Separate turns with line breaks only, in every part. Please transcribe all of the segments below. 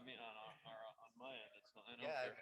mean on my end, it's not. I don't
Yeah.
care.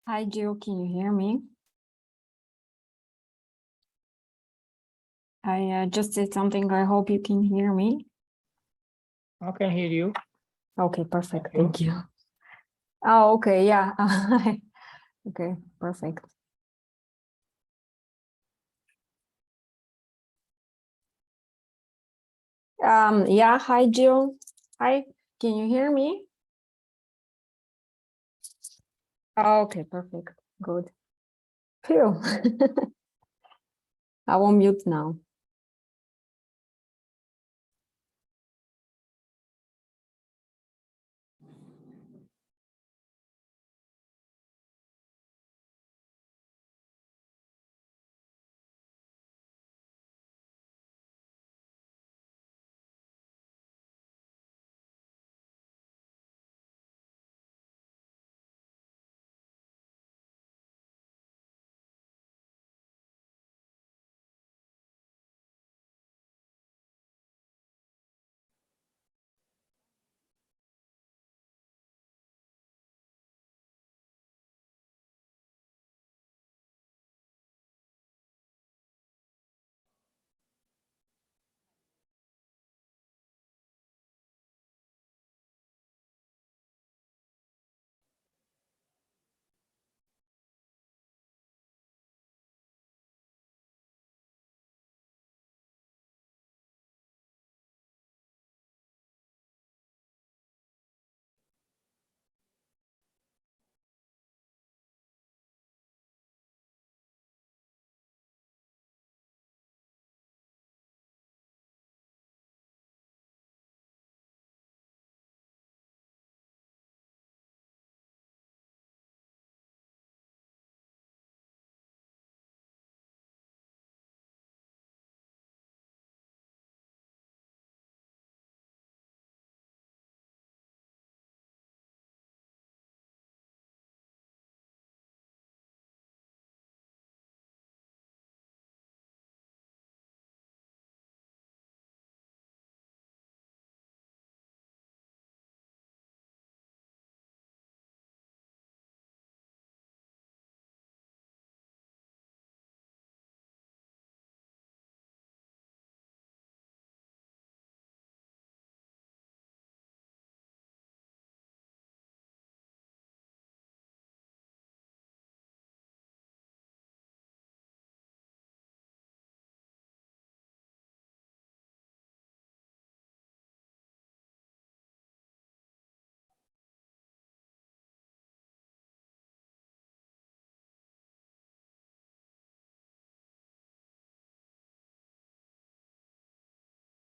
Hi, Jill, can you hear me? I just said something. I hope you can hear me.
I can hear you.
Okay, perfect.
Thank you.
Thank you. Oh, okay, yeah. Okay, perfect. Yeah, hi, Jill. Hi, can you hear me? Oh, okay, perfect. Good. Phew. I will mute now.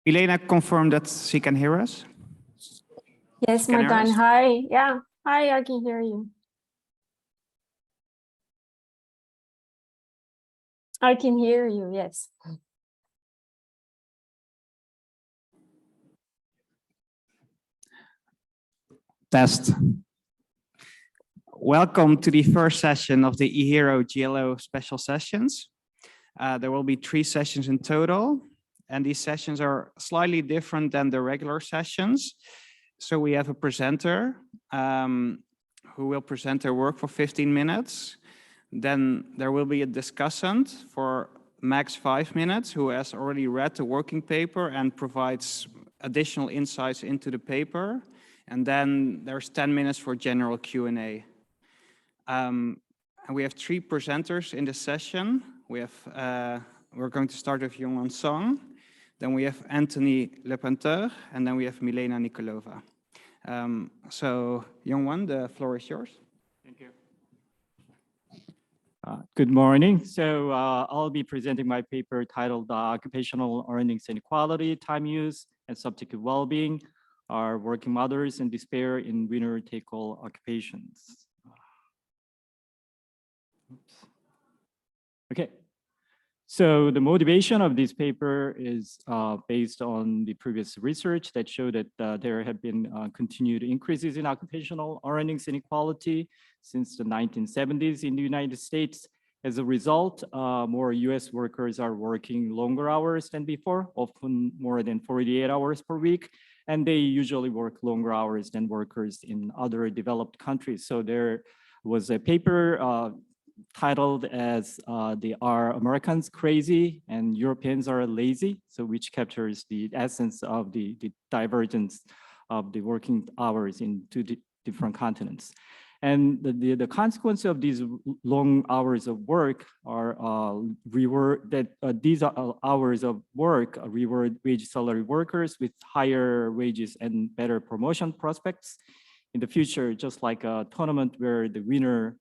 Milena confirmed that she can hear us.
Yes,
Can you hear
Martijn.
us?
Hi. Yeah. Hi, I can hear you. I can hear you, yes.
Test. Welcome to the first session of the EHERO GLO special sessions. There will be 3 sessions in total, and these sessions are slightly different than the regular sessions. So we have a presenter who will present their work for 15 minutes. Then there will be a discussant for max 5 minutes who has already read the working paper and provides additional insights into the paper. And then there's 10 minutes for general Q&A. And we have 3 presenters in this session. We're going to start with Younghwan Song. Then we have Lepinteur, and then we have Milena Nikolova. So Younghwan, the floor is yours.
Thank you. Good morning. So I'll be presenting my paper titled Occupational Earnings Inequality, Time Use, and Subjective Well-Being are Working Mothers in Despair in Winner-Take-All Occupations. Oops. Okay. So the motivation of this paper is based on the previous research that showed that there have been continued increases in occupational earnings inequality since the 1970s in the United States. As a result, more US workers are working longer hours than before, often more than 48 hours per week, and they usually work longer hours than workers in other developed countries. So there was a paper titled as Are Americans Crazy and Europeans Are Lazy? So which captures the essence of the divergence of the working hours in 2 different continents. And the consequence of these long hours of work are these hours of work reward wage salary workers with higher wages and better promotion prospects in the future, just like a tournament where the winner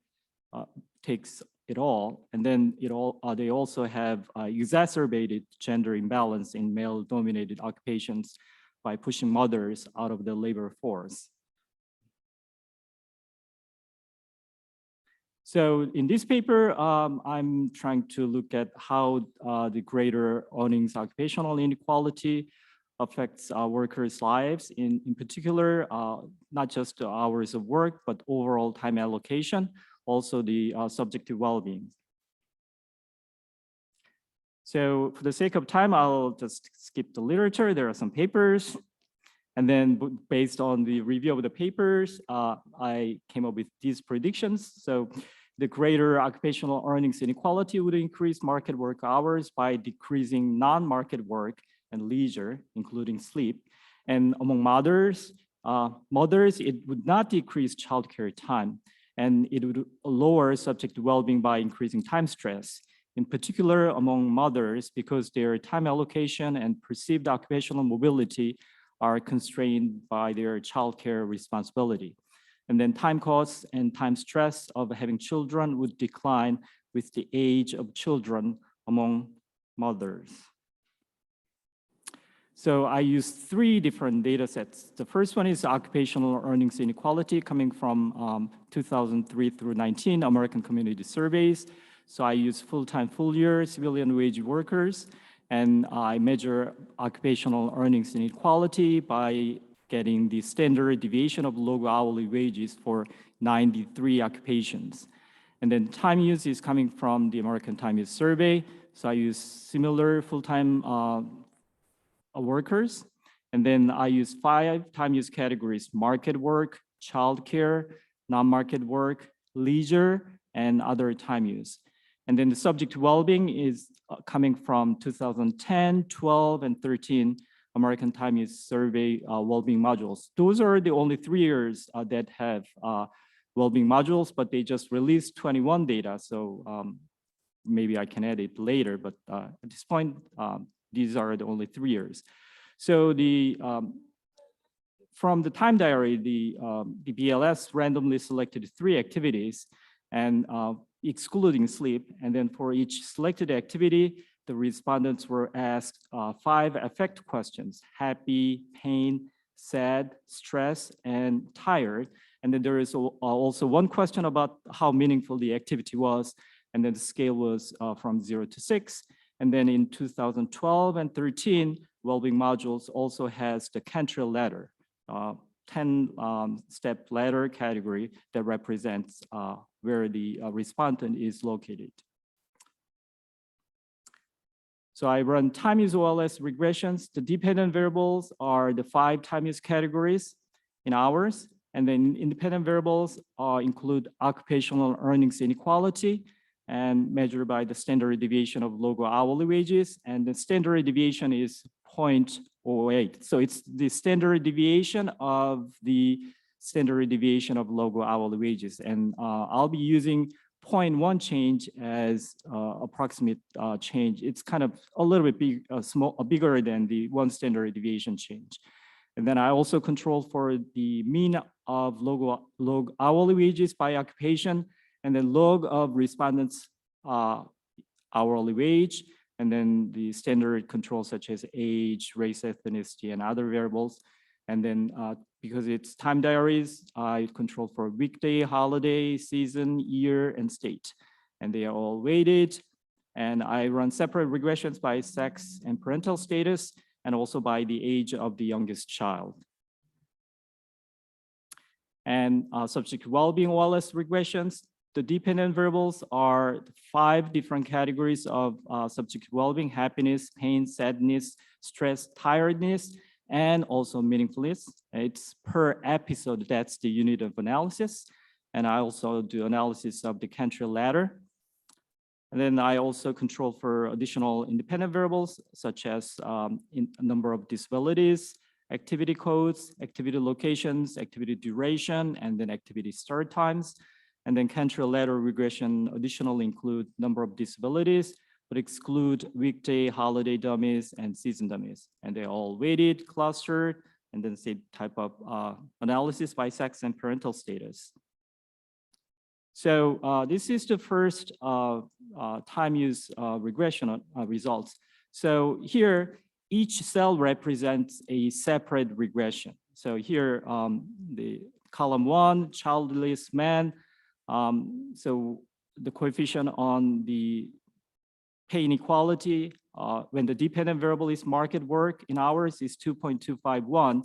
takes it all, and then they also have exacerbated gender imbalance in male-dominated occupations by pushing mothers out of the labor force. So in this paper, I'm trying to look at how the greater earnings occupational inequality affects workers' lives, in particular, not just the hours of work, but overall time allocation, also the subjective well-being. So for the sake of time, I'll just skip the literature. There are some papers. And then based on the review of the papers, I came up with these predictions. So the greater occupational earnings inequality would increase market work hours by decreasing non-market work and leisure, including sleep. And among mothers, it would not decrease childcare time, and it would lower subjective well-being by increasing time stress, in particular among mothers, because their time allocation and perceived occupational mobility are constrained by their childcare responsibility. And then time costs and time stress of having children would decline with the age of children among mothers. So I used 3 different data sets. The first one is occupational earnings inequality coming from 2003 through 19 American Community Surveys. So I use full-time, full-year civilian wage workers, and I measure occupational earnings inequality by getting the standard deviation of low hourly wages for 93 occupations. And then time use is coming from the American Time Use Survey. So I use similar full-time workers. And then I use 5 time use categories: market work, childcare, non-market work, leisure, and other time use. And then the subject well-being is coming from 2010, 12, and 13 American Time Use Survey well-being modules. Those are the only 3 years that have well-being modules, but they just released 21 data. So maybe I can add it later, but at this point, these are the only 3 years. So from the time diary, the BLS randomly selected 3 activities and excluding sleep. And then for each selected activity, the respondents were asked 5 affect questions: happy, pain, sad, stress, and tired. And then there is also one question about how meaningful the activity was. And then the scale was from 0 to 6. And then in 2012 and 13, Wellbeing modules also has the country ladder, 10-step ladder category that represents where the respondent is located. So I run time use OLS regressions. The dependent variables are the 5 time use categories in hours. And then independent variables include occupational earnings inequality and measured by the standard deviation of local hourly wages. And the standard deviation is 0.08. So it's the standard deviation of the standard deviation of local hourly wages. And I'll be using 0.1 change as approximate change. It's kind of a little bit bigger than the 1 standard deviation change. And then I also control for the mean of log hourly wages by occupation, and then log of respondents hourly wage, and then the standard controls such as age, race, ethnicity, and other variables. And then because it's time diaries, I control for weekday, holiday, season, year, and state. And they are all weighted. And I run separate regressions by sex and parental status, and also by the age of the youngest child. And subject well-being OLS regressions. The dependent variables are 5 different categories of subject well-being: happiness, pain, sadness, stress, tiredness, and also meaningfulness. It's per episode, that's the unit of analysis. And I also do analysis of the country ladder. And then I also control for additional independent variables, such as number of disabilities, activity codes, activity locations, activity duration, and then activity start times. And then country ladder regression additionally include number of disabilities, but exclude weekday, holiday dummies, and season dummies. And they're all weighted, clustered, and then say type of analysis by sex and parental status. So this is the first time use regression results. So here, each cell represents a separate regression. So here, the column 1, childless man. So the coefficient on the pay inequality, when the dependent variable is market work in hours, is 2.251.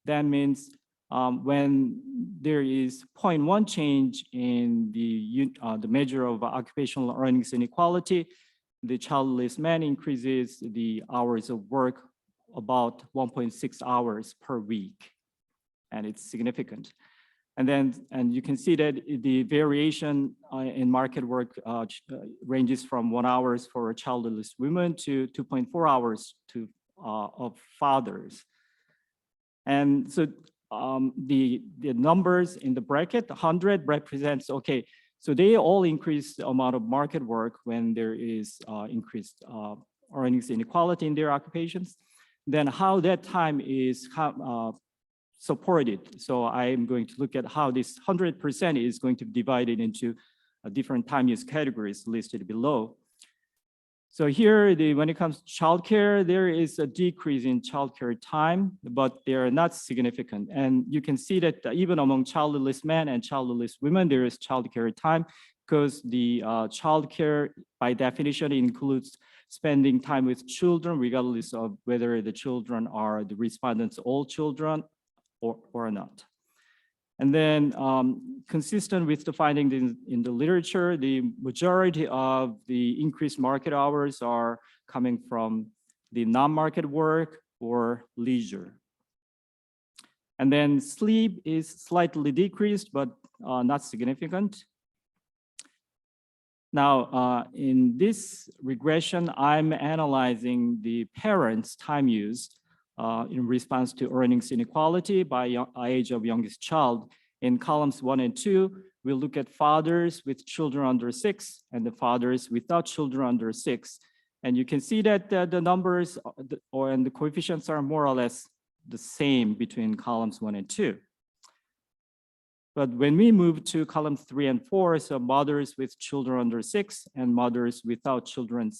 That means when there is 0.1 change in the measure of occupational earnings inequality, the childless man increases the hours of work about 1.6 hours per week, and it's significant. And you can see that the variation in market work ranges from 1 hour for childless women to 2.4 hours of fathers. And so the numbers in the bracket, 100 represents, okay, so they all increase the amount of market work when there is increased earnings inequality in their occupations. Then how that time is supported. So I'm going to look at how this 100% is going to be divided into different time use categories listed below. So here, when it comes to childcare, there is a decrease in childcare time, but they are not significant. And you can see that even among childless men and childless women, there is childcare time, because the childcare, by definition, includes spending time with children, regardless of whether the children are the respondents' all children or not. And then consistent with the findings in the literature, the majority of the increased market hours are coming from the non-market work or leisure. And then sleep is slightly decreased, but not significant. Now, in this regression, I'm analyzing the parents' time use in response to earnings inequality by age of youngest child. In columns 1 and 2, we'll look at fathers with children under 6 and the fathers without children under 6. And you can see that the numbers and the coefficients are more or less the same between columns 1 and 2. But when we move to column 3 and 4, so mothers with children under 6 and mothers without children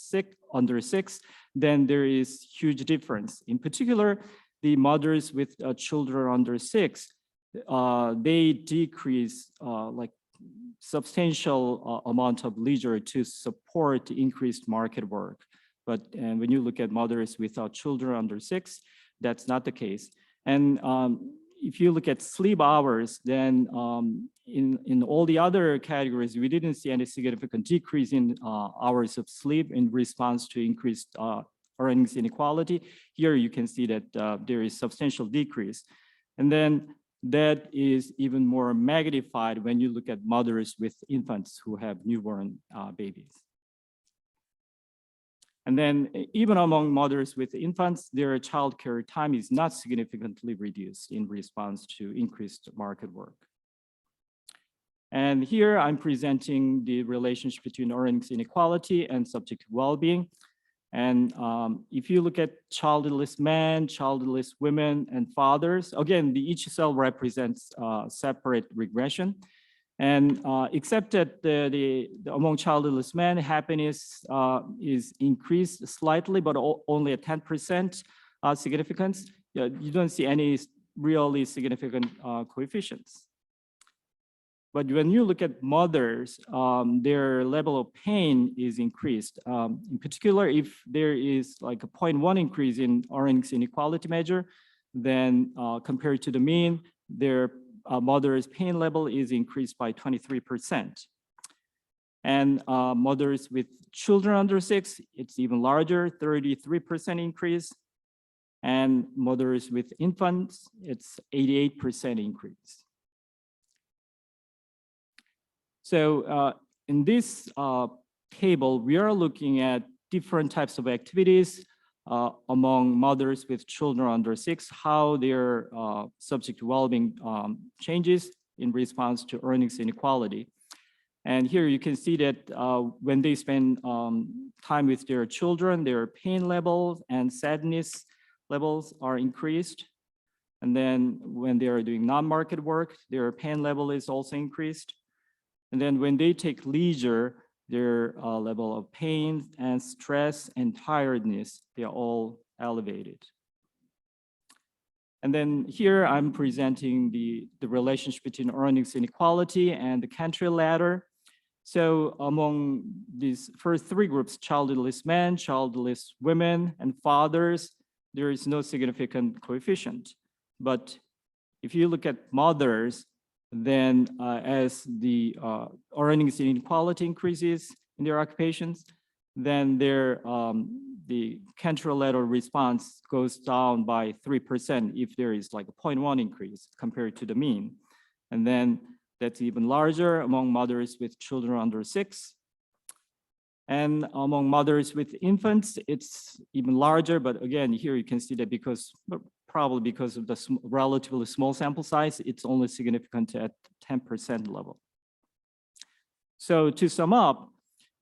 under 6, then there is huge difference. In particular, the mothers with children under 6, they decrease like substantial amount of leisure to support increased market work. But when you look at mothers without children under 6, that's not the case. And if you look at sleep hours, then in all the other categories, we didn't see any significant decrease in hours of sleep in response to increased earnings inequality. Here you can see that there is substantial decrease. And then that is even more magnified when you look at mothers with infants who have newborn babies. And then even among mothers with infants, their childcare time is not significantly reduced in response to increased market work. And here I'm presenting the relationship between earnings inequality and subjective well-being. And if you look at childless men, childless women, and fathers, again, each cell represents separate regression. And except that among childless men, happiness is increased slightly, but only at 10% significance. You don't see any really significant coefficients. But when you look at mothers, their level of pain is increased. In particular, if there is like a 0.1 increase in earnings inequality measure, then compared to the mean, their mother's pain level is increased by 23%. And mothers with children under 6, it's even larger, 33% increase. And mothers with infants, it's 88% increase. So in this table, we are looking at different types of activities among mothers with children under 6, how their subjective well-being changes in response to earnings inequality. And here you can see that when they spend time with their children, their pain levels and sadness levels are increased. And then when they are doing non-market work, their pain level is also increased. And then when they take leisure, their level of pain and stress and tiredness, they are all elevated. And then here I'm presenting the relationship between earnings inequality and the country ladder. So among these first 3 groups, childless men, childless women, and fathers, there is no significant coefficient. But if you look at mothers, then as the earnings inequality increases in their occupations, then their the contralateral response goes down by 3% if there is like a 0.1 increase compared to the mean. And then that's even larger among mothers with children under 6. And among mothers with infants, it's even larger. But again, here you can see that probably because of the relatively small sample size, it's only significant at 10% level. So to sum up,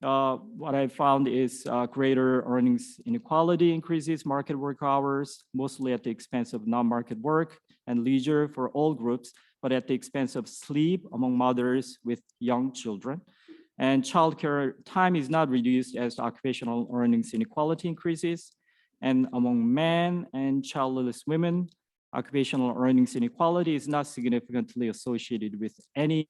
what I found is greater earnings inequality increases market work hours, mostly at the expense of non-market work and leisure for all groups, but at the expense of sleep among mothers with young children. And childcare time is not reduced as occupational earnings inequality increases. And among men and childless women, occupational earnings inequality is not significantly associated with any.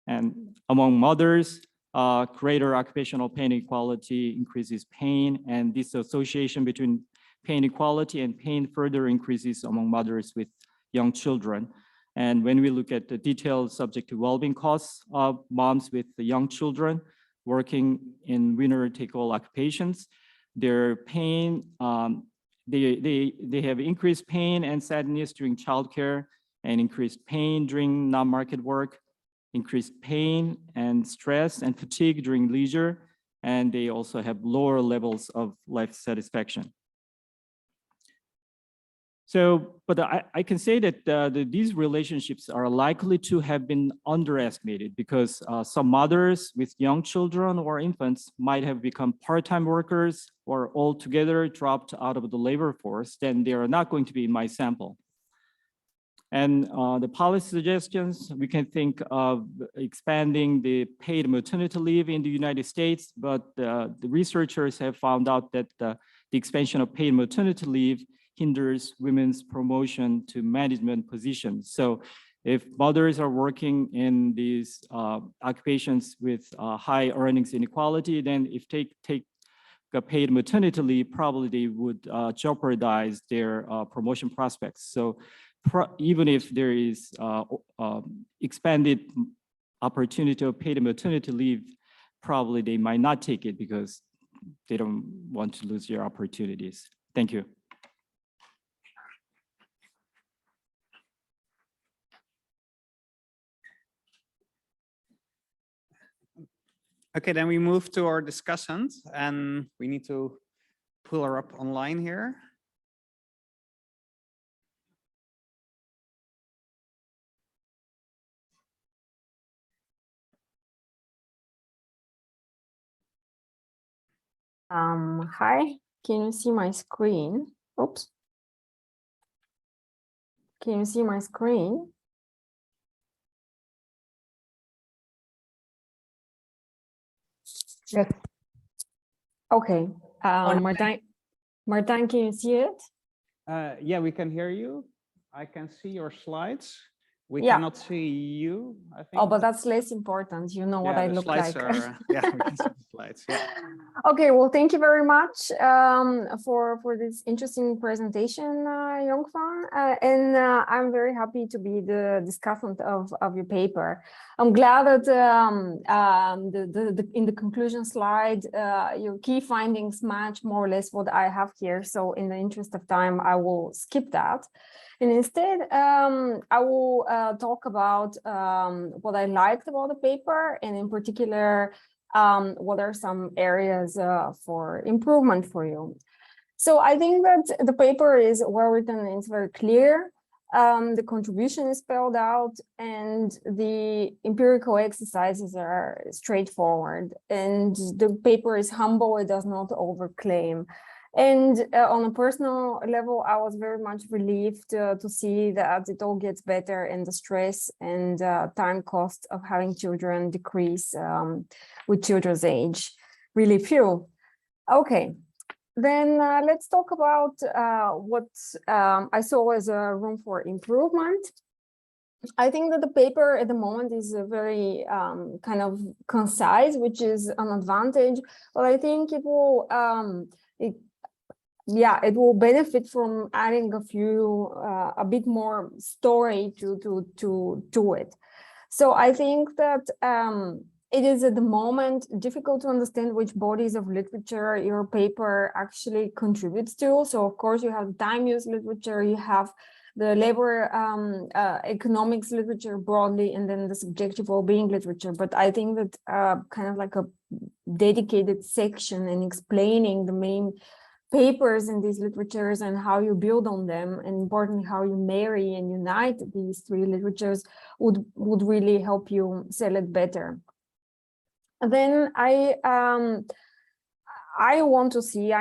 And among mothers, greater occupational pain equality increases pain, and this association between pain equality and pain further increases among mothers with young children. And when we look at the detailed subjective well-being costs of moms with the young children working in winner-take-all occupations, their pain, they have increased pain and sadness during childcare and increased pain during non-market work, increased pain and stress and fatigue during leisure, and they also have lower levels of life satisfaction. So, but I can say that these relationships are likely to have been underestimated because some mothers with young children or infants might have become part-time workers or altogether dropped out of the labor force. Then they are not going to be in my sample. And the policy suggestions, we can think of expanding the paid maternity leave in the United States, but the researchers have found out that the expansion of paid maternity leave hinders women's promotion to management positions. So if mothers are working in these occupations with high earnings inequality, then if take a paid maternity leave, probably they would jeopardize their promotion prospects. So even if there is expanded opportunity of paid maternity leave, probably they might not take it because they don't want to lose their opportunities. Thank you.
Okay, then we move to our discussant, and we need to pull her up online here.
Hi, can you see my screen? Oops. Can you see my screen?
Yes.
Okay, Martijn, can you see it?
Yeah, we can hear you. I can see your slides. We
Yeah.
cannot see you, I think.
Oh, but that's less important. You know what I
the
look
slides
like.
Are, yeah, we can see the slides. Yeah.
Okay, well, thank you very much for this interesting presentation, Younghwan. And I'm very happy to be the discussant of your paper. I'm glad that in the conclusion slide, your key findings match more or less what I have here. So in the interest of time, I will skip that. And instead, I will talk about what I liked about the paper, and in particular, what are some areas for improvement for you. So I think that the paper is well written, it's very clear. The contribution is spelled out, and the empirical exercises are straightforward. And the paper is humble, it does not overclaim. And on a personal level, I was very much relieved to see that it all gets better and the stress and time cost of having children decrease with children's age, really few. Okay, then let's talk about what I saw as a room for improvement. I think that the paper at the moment is very kind of concise, which is an advantage, but I think it will it will benefit from adding a bit more story to it. So I think that it is at the moment difficult to understand which bodies of literature your paper actually contributes to. So of course you have time use literature, you have the labor economics literature broadly, and then the subjective well-being literature. But I think that kind of like a dedicated section and explaining the main papers in these literatures and how you build on them, and importantly how you marry and unite these three literatures would really help you sell it better. And then I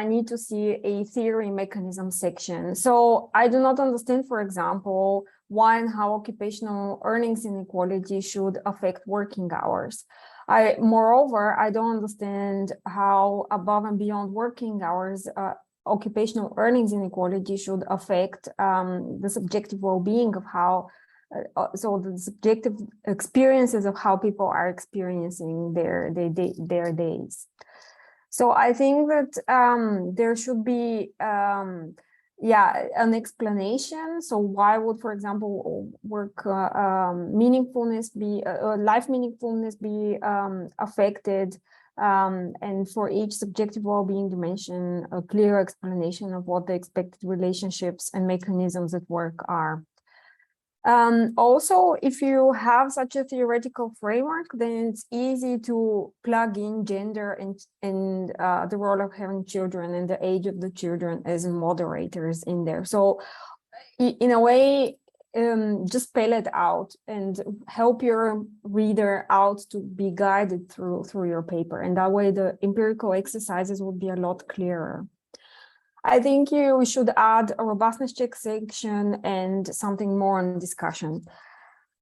need to see a theory mechanism section. So I do not understand, for example, why and how occupational earnings inequality should affect working hours. Moreover, I don't understand how above and beyond working hours, occupational earnings inequality should affect the subjective well-being of how, so the subjective experiences of how people are experiencing their days. So I think that there should be an explanation. So why would, for example, work meaningfulness be, life meaningfulness be affected? And for each subjective well-being dimension, a clear explanation of what the expected relationships and mechanisms at work are. Also, if you have such a theoretical framework, then it's easy to plug in gender and the role of having children and the age of the children as moderators in there. So in a way, just spell it out and help your reader out to be guided through your paper. And that way the empirical exercises will be a lot clearer. I think you should add a robustness check section and something more on discussion.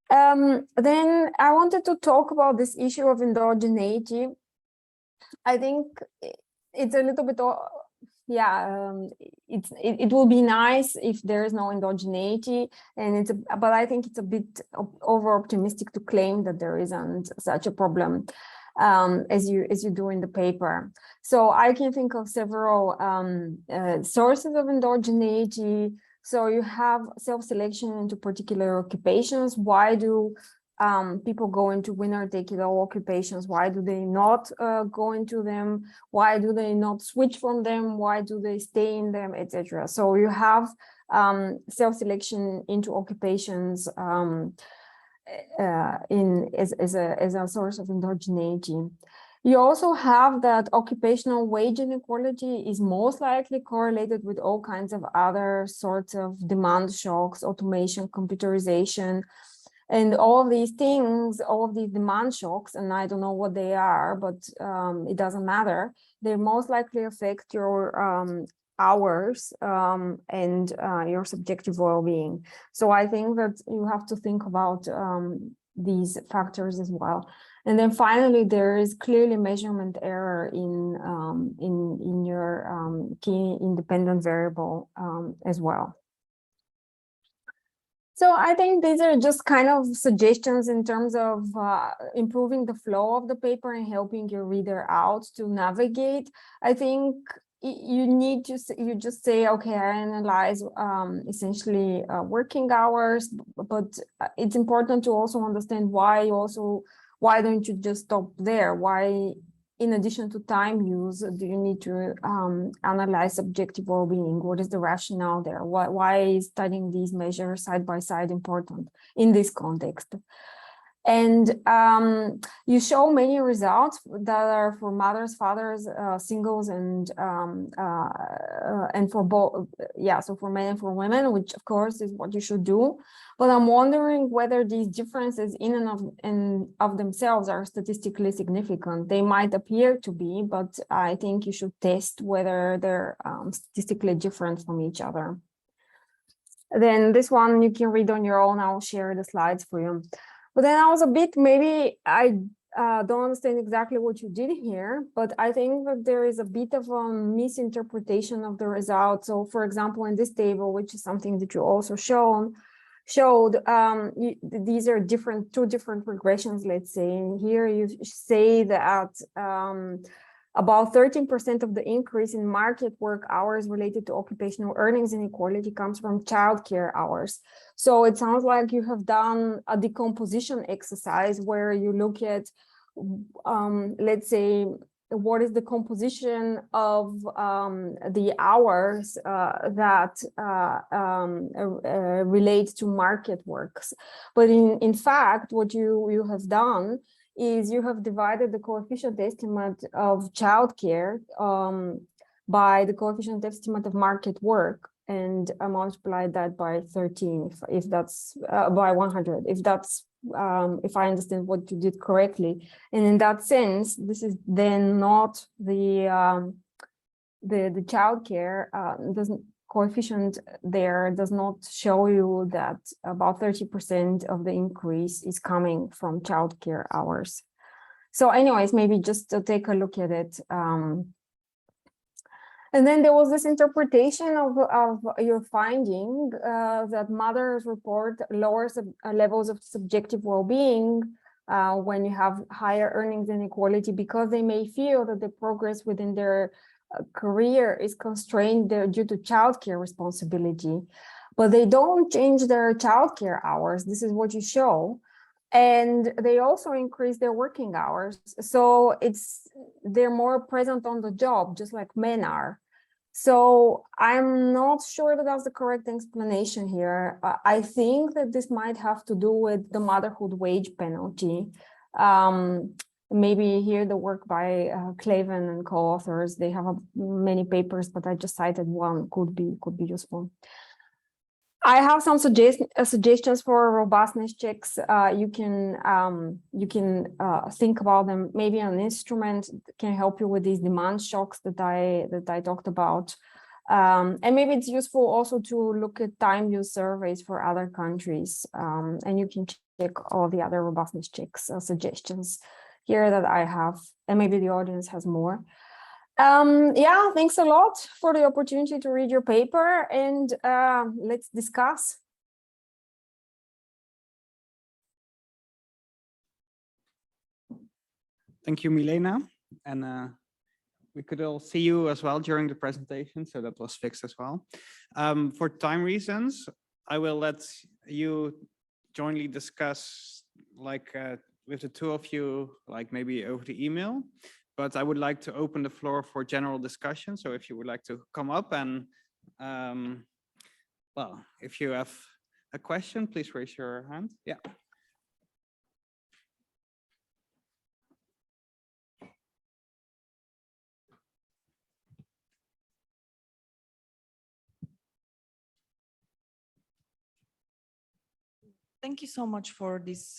Then I wanted to talk about this issue of endogeneity. I think it's a little bit, it will be nice if there is no endogeneity, and but I think it's a bit over optimistic to claim that there isn't such a problem as you do in the paper. So I can think of several sources of endogeneity. So you have self-selection into particular occupations. Why do people go into winner-take-it-all occupations? Why do they not go into them? Why do they not switch from them? Why do they stay in them, etc.? So you have self-selection into occupations as a source of endogeneity. You also have that occupational wage inequality is most likely correlated with all kinds of other sorts of demand shocks, automation, computerization, and all of these things, all of these demand shocks, and I don't know what they are, but it doesn't matter. They most likely affect your hours and your subjective well-being. So I think that you have to think about these factors as well. And then finally, there is clearly measurement error in your key independent variable as well. So I think these are just kind of suggestions in terms of improving the flow of the paper and helping your reader out to navigate. I think you need to, you just say, okay, I analyze essentially working hours, but it's important to also understand why don't you just stop there? Why, in addition to time use, do you need to analyze subjective well-being? What is the rationale there? Why is studying these measures side by side important in this context? And you show many results that are for mothers, fathers, singles, and for both, so for men and for women, which of course is what you should do. But I'm wondering whether these differences in and of themselves are statistically significant. They might appear to be, but I think you should test whether they're statistically different from each other. Then this one you can read on your own. I'll share the slides for you. But then I was a bit, maybe I don't understand exactly what you did here, but I think that there is a bit of a misinterpretation of the results. So for example, in this table, which is something that you also showed, these are two different regressions, let's say. And here you say that about 13% of the increase in market work hours related to occupational earnings inequality comes from childcare hours. So it sounds like you have done a decomposition exercise where you look at, let's say, what is the composition of the hours that relate to market works. But in fact, what you have done is you have divided the coefficient estimate of childcare by the coefficient estimate of market work and multiplied that by 13, if that's by 100, if that's if I understand what you did correctly. And in that sense, this is then not the childcare coefficient there does not show you that about 30% of the increase is coming from childcare hours. So anyways, maybe just to take a look at it. And then there was this interpretation of your finding that mothers report lower levels of subjective well-being when you have higher earnings inequality, because they may feel that the progress within their career is constrained due to childcare responsibility, but they don't change their childcare hours. This is what you show. And they also increase their working hours. So they're more present on the job, just like men are. So I'm not sure that that's the correct explanation here. I think that this might have to do with the motherhood wage penalty. Maybe here the work by Klaven and co-authors, they have many papers, but I just cited one, could be useful. I have some suggestions for robustness checks. You can think about them. Maybe an instrument can help you with these demand shocks that I talked about. And maybe it's useful also to look at time use surveys for other countries, and you can check all the other robustness checks suggestions here that I have, and maybe the audience has more. Yeah, thanks a lot for the opportunity to read your paper, and let's discuss.
Thank you, Milena. And we could all see you as well during the presentation, so that was fixed as well. For time reasons, I will let you jointly discuss, like with the two of you, like maybe over the email. But I would like to open the floor for general discussion. So if you would like to come up and, well, if you have a question, please raise your hand. Yeah.
Thank you so much for this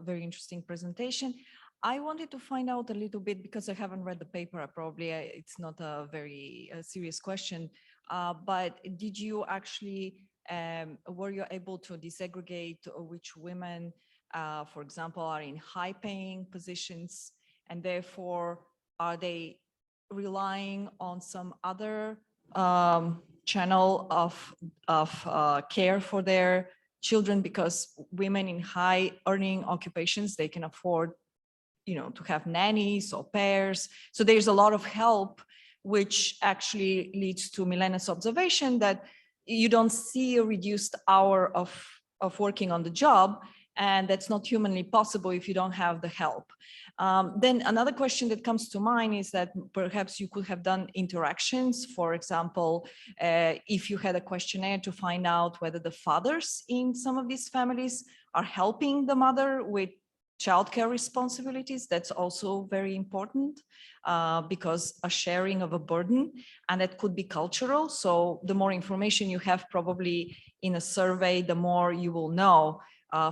very interesting presentation. I wanted to find out a little bit, because I haven't read the paper, it's not a very serious question, but did you actually, were you able to disaggregate which women, for example, are in high paying positions, and therefore are they relying on some other channel of care for their children, because women in high earning occupations, they can afford, you know, to have nannies or pairs. So there's a lot of help, which actually leads to Milena's observation that you don't see a reduced hour of working on the job, and that's not humanly possible if you don't have the help. Then another question that comes to mind is that perhaps you could have done interactions. For example, if you had a questionnaire to find out whether the fathers in some of these families are helping the mother with childcare responsibilities, that's also very important, because a sharing of a burden, and that could be cultural. So the more information you have probably in a survey, the more you will know.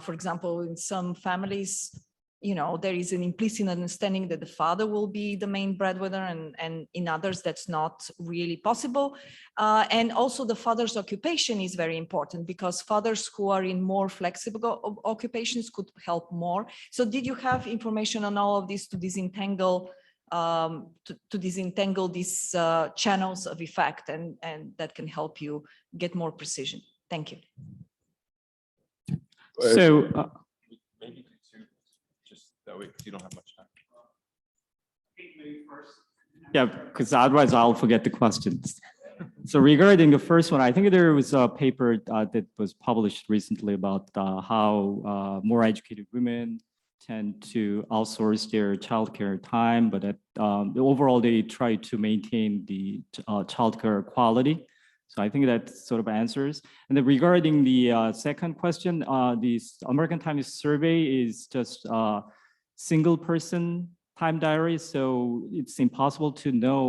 For example, in some families, you know, there is an implicit understanding that the father will be the main breadwinner, and in others that's not really possible. And also the father's occupation is very important, because fathers who are in more flexible occupations could help more. So did you have information on all of this to disentangle these channels of effect, and that can help you get more precision? Thank you.
So
Maybe two, just that way, because you don't have much time.
yeah, because otherwise I'll forget the questions. So regarding the first one, I think there was a paper that was published recently about how more educated women tend to outsource their childcare time, but overall they try to maintain the childcare quality. So I think that sort of answers. And then regarding the second question, this American Times survey is just a single person time diary. So it's impossible to know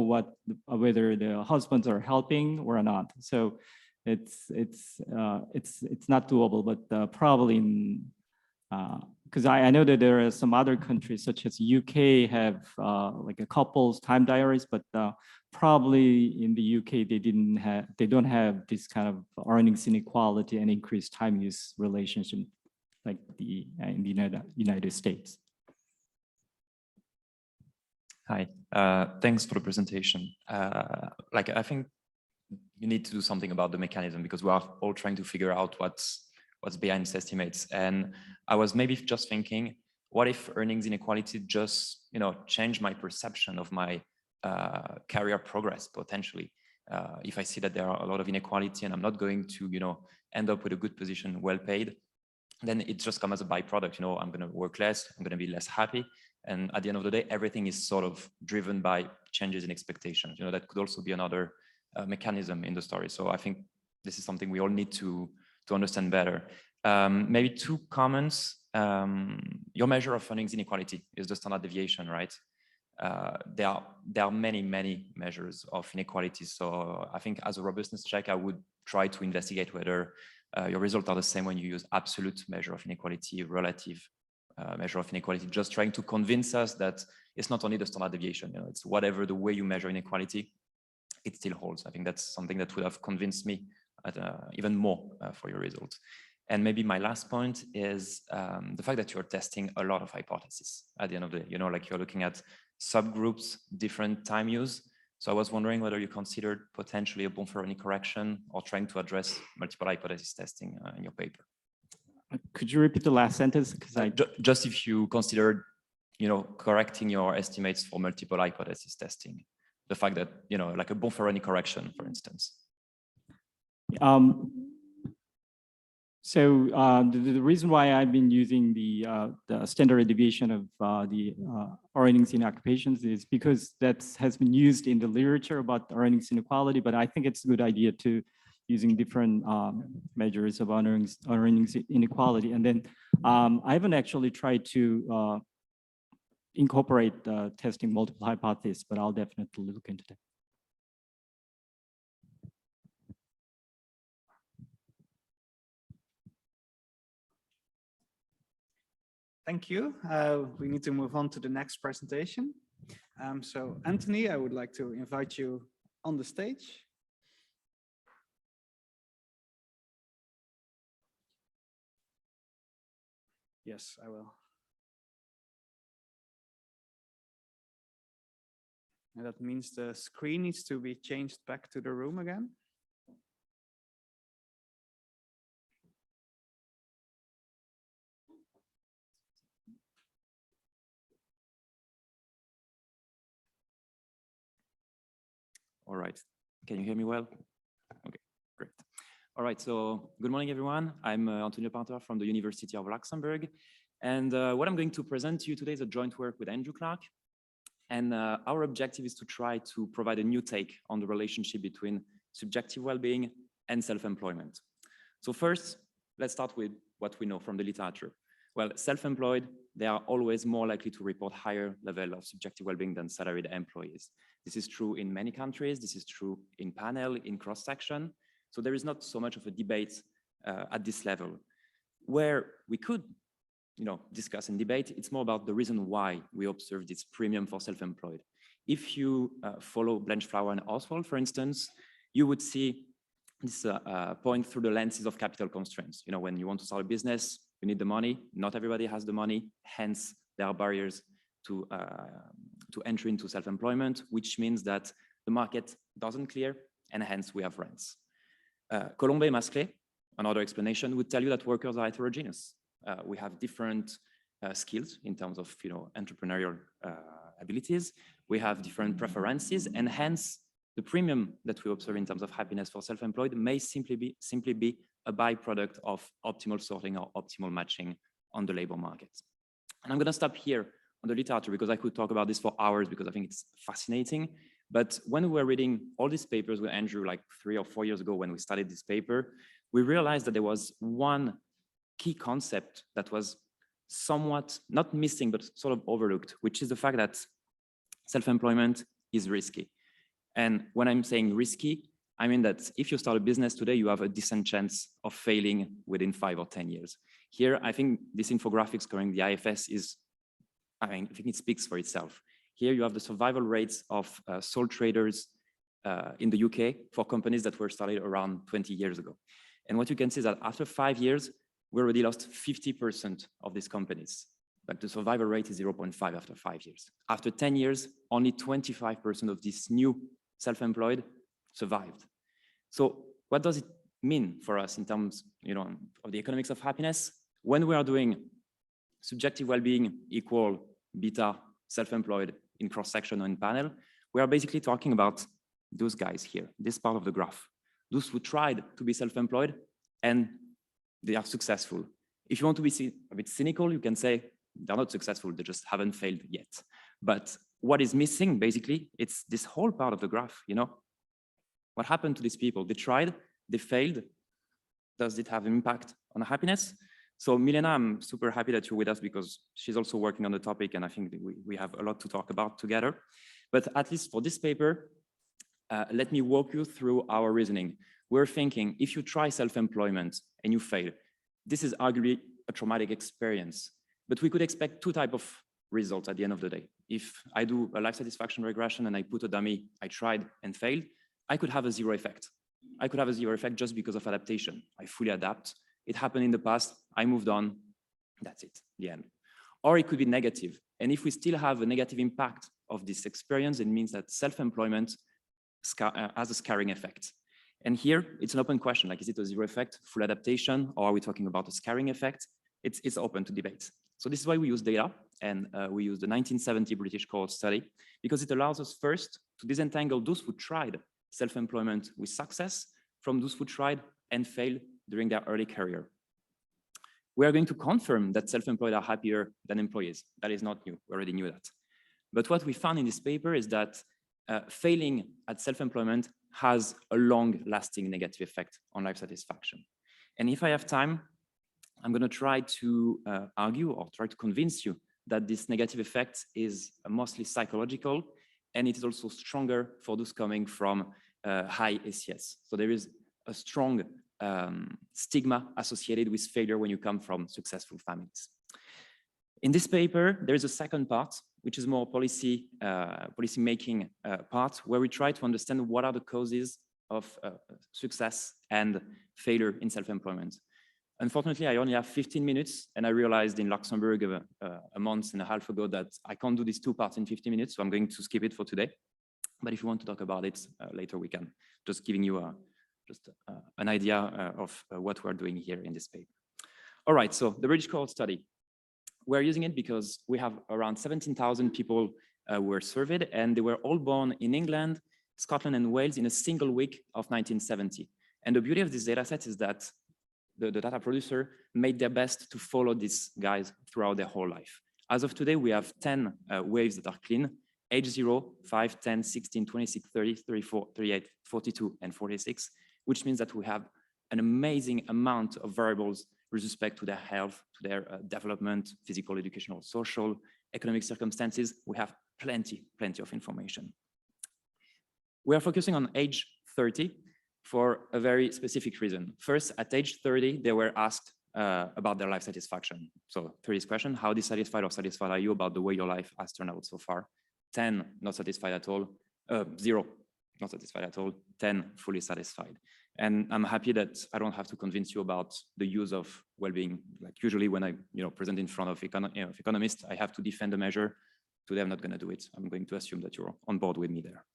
whether the husbands are helping or not. So it's not doable, but probably because I know that there are some other countries such as UK have like a couple's time diaries, but probably in the UK they don't have this kind of earnings inequality and increased time use relationship like in the United States.
Hi, thanks for the presentation. Like I think you need to do something about the mechanism, because we are all trying to figure out what's behind these estimates. And I was maybe just thinking, what if earnings inequality just, you know, change my perception of my career progress potentially? If I see that there are a lot of inequality and I'm not going to, you know, end up with a good position, well paid, then it just comes as a byproduct. You know, I'm going to work less, I'm going to be less happy. And at the end of the day, everything is sort of driven by changes in expectations. You know, that could also be another mechanism in the story. So I think this is something we all need to understand better. Maybe two comments. Your measure of earnings inequality is the standard deviation, right? There are many measures of inequality. So I think as a robustness check, I would try to investigate whether your results are the same when you use absolute measure of inequality, relative measure of inequality, just trying to convince us that it's not only the standard deviation, you know, it's whatever the way you measure inequality, it still holds. I think that's something that would have convinced me even more for your results. And maybe my last point is the fact that you're testing a lot of hypotheses at the end of the day. Like you're looking at subgroups, different time use. So I was wondering whether you considered potentially a Bonferroni correction or trying to address multiple hypothesis testing in your paper.
Could you repeat the last sentence? Because
just if you considered, correcting your estimates for multiple hypothesis testing, the fact that, like a Bonferroni correction, for instance.
The reason why I've been using the standard deviation of the earnings in occupations is because that has been used in the literature about earnings inequality, but I think it's a good idea to using different measures of earnings inequality. And then I haven't actually tried to incorporate testing multiple hypotheses, but I'll definitely look into that.
Thank you. We need to move on to the next presentation. So Anthony, I would like to invite you on the stage. Yes, I will. And that means the screen needs to be changed back to the room again.
All right. Can you hear me well? Okay, great. All right, so good morning, everyone. I'm Lepinteur from the University of Luxembourg. And what I'm going to present to you today is a joint work with Andrew Clark. And our objective is to try to provide a new take on the relationship between subjective well-being and self-employment. So first, let's start with what we know from the literature. Well, self-employed, they are always more likely to report higher level of subjective well-being than salaried employees. This is true in many countries. This is true in panel, in cross-section. So there is not so much of a debate at this level. Where we could discuss and debate, it's more about the reason why we observe this premium for self-employed. If you follow Blanchflower and Oswald, for instance, you would see this point through the lenses of capital constraints. When you want to start a business, you need the money. Not everybody has the money. Hence, there are barriers to entry into self-employment, which means that the market doesn't clear, and hence we have rents. Colombe Masclé, another explanation, would tell you that workers are heterogeneous. We have different skills in terms of entrepreneurial abilities. We have different preferences, and hence the premium that we observe in terms of happiness for self-employed may simply be a byproduct of optimal sorting or optimal matching on the labor market. And I'm going to stop here on the literature because I could talk about this for hours because I think it's fascinating. But when we were reading all these papers with Andrew like 3 or 4 years ago when we started this paper, we realized that there was one key concept that was somewhat not missing, but sort of overlooked, which is the fact that self-employment is risky. And when I'm saying risky, I mean that if you start a business today, you have a decent chance of failing within 5 or 10 years. Here, I think this infographics covering the IFS is, I think it speaks for itself. Here you have the survival rates of sole traders in the UK for companies that were started around 20 years ago. And what you can see is that after 5 years, we already lost 50% of these companies. Like the survival rate is 0.5 after 5 years. After 10 years, only 25% of these new self-employed survived. So what does it mean for us in terms of the economics of happiness? When we are doing subjective well-being equal beta self-employed in cross-section or in panel, we are basically talking about those guys here, this part of the graph, those who tried to be self-employed and they are successful. If you want to be a bit cynical, you can say they're not successful, they just haven't failed yet. But what is missing, basically, it's this whole part of the graph, What happened to these people? They tried, they failed. Does it have an impact on happiness? So Milena, I'm super happy that you're with us because she's also working on the topic and I think we have a lot to talk about together. But at least for this paper, let me walk you through our reasoning. We're thinking if you try self-employment and you fail, this is arguably a traumatic experience, but we could expect 2 types of results at the end of the day. If I do a life satisfaction regression and I put a dummy, I tried and failed, I could have a zero effect. I could have a zero effect just because of adaptation. I fully adapt. It happened in the past. I moved on. That's it, the end. Or it could be negative. And if we still have a negative impact of this experience, it means that self-employment has a scarring effect. And here, it's an open question, like, is it a zero effect, full adaptation, or are we talking about a scarring effect? It's open to debate. So this is why we use data, and we use the 1970 British cohort study, because it allows us first to disentangle those who tried self-employment with success from those who tried and failed during their early career. We are going to confirm that self-employed are happier than employees. That is not new, we already knew that. But what we found in this paper is that failing at self-employment has a long-lasting negative effect on life satisfaction. And if I have time, I'm going to try to argue or try to convince you that this negative effect is mostly psychological, and it is also stronger for those coming from high ACS. So there is a strong stigma associated with failure when you come from successful families. In this paper, there is a second part, which is more policy making part, where we try to understand what are the causes of success and failure in self-employment. Unfortunately, I only have 15 minutes, and I realized in Luxembourg a month and a half ago that I can't do these two parts in 50 minutes, so I'm going to skip it for today. But if you want to talk about it later, we can. Just giving you an idea of what we're doing here in this paper. All right, so the British cohort study. We're using it because we have around 17,000 people who were surveyed, and they were all born in England, Scotland, and Wales in a single week of 1970. And the beauty of this data set is that the data producer made their best to follow these guys throughout their whole life. As of today, we have 10 waves that are clean: age 0, 5, 10, 16, 26, 30, 34, 38, 42, and 46, which means that we have an amazing amount of variables with respect to their health, to their development, physical, educational, social, economic circumstances. We have plenty of information. We are focusing on age 30 for a very specific reason. First, at age 30, they were asked about their life satisfaction. So 30's question, how dissatisfied or satisfied are you about the way your life has turned out so far? 10, not satisfied at all. 0, not satisfied at all. 10, fully satisfied. And I'm happy that I don't have to convince you about the use of well-being. Like usually when I present in front of economists, I have to defend the measure. Today, I'm not going to do it. I'm going to assume that you're on board with me there.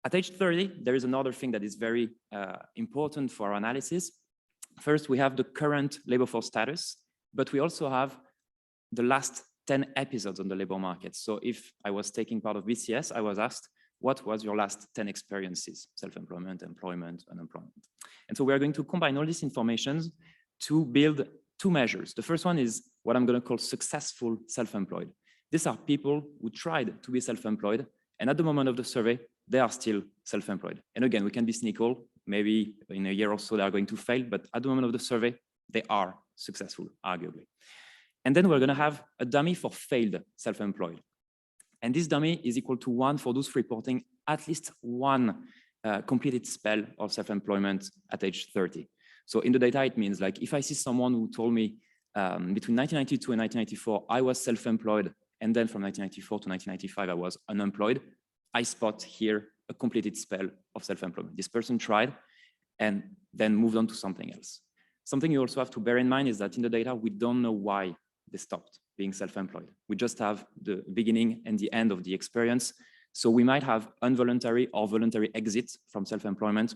At age 30, there is another thing that is very important for our analysis. First, we have the current labor force status, but we also have the last 10 episodes on the labor market. So if I was taking part of BCS, I was asked, what was your last 10 experiences? Self-employment, employment, unemployment. And so we are going to combine all this information to build two measures. The first one is what I'm going to call successful self-employed. These are people who tried to be self-employed, and at the moment of the survey, they are still self-employed. And again, we can be cynical. Maybe in a year or so, they are going to fail, but at the moment of the survey, they are successful, arguably. And then we're going to have a dummy for failed self-employed. And this dummy is equal to 1 for those reporting at least one completed spell of self-employment at age 30. So in the data, it means like if I see someone who told me between 1992 and 1994, I was self-employed, and then from 1994 to 1995, I was unemployed, I spot here a completed spell of self-employment. This person tried and then moved on to something else. Something you also have to bear in mind is that in the data, we don't know why they stopped being self-employed. We just have the beginning and the end of the experience. So we might have involuntary or voluntary exit from self-employment.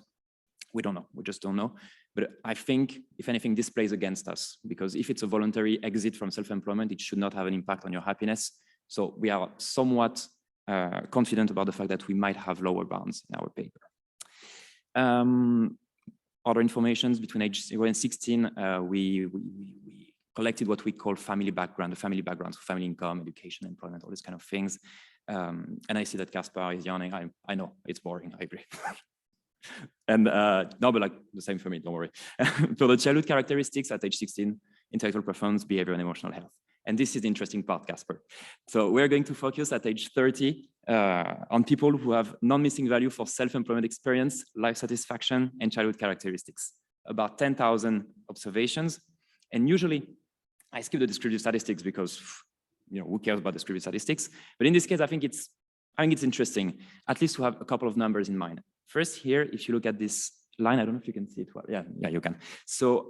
We don't know, we just don't know. But I think, if anything, this plays against us, because if it's a voluntary exit from self-employment, it should not have an impact on your happiness. So we are somewhat confident about the fact that we might have lower bounds in our paper. Other informations between age 0 and 16, we collected what we call family background, the family backgrounds, so family income, education, employment, all these kind of things. And I see that Caspar is yawning. I know, it's boring, I agree. And no, but like the same for me, don't worry. So the childhood characteristics at age 16, intellectual performance, behavior, and emotional health. And this is the interesting part, Caspar. So we're going to focus at age 30 on people who have non-missing value for self-employment experience, life satisfaction, and childhood characteristics. About 10,000 observations. And usually, I skip the descriptive statistics because, who cares about descriptive statistics? But in this case, I think it's interesting, at least to have a couple of numbers in mind. First here, if you look at this line, I don't know if you can see it well. Yeah, you can. So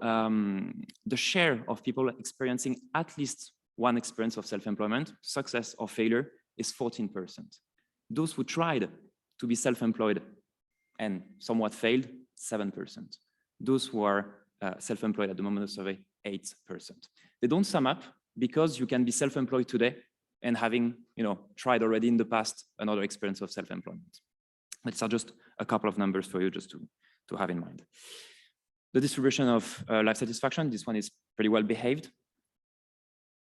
the share of people experiencing at least one experience of self-employment, success or failure, is 14%. Those who tried to be self-employed and somewhat failed, 7%. Those who are self-employed at the moment of the survey, 8%. They don't sum up because you can be self-employed today and having, tried already in the past another experience of self-employment. But these are just a couple of numbers for you just to have in mind. The distribution of life satisfaction, this one is pretty well behaved.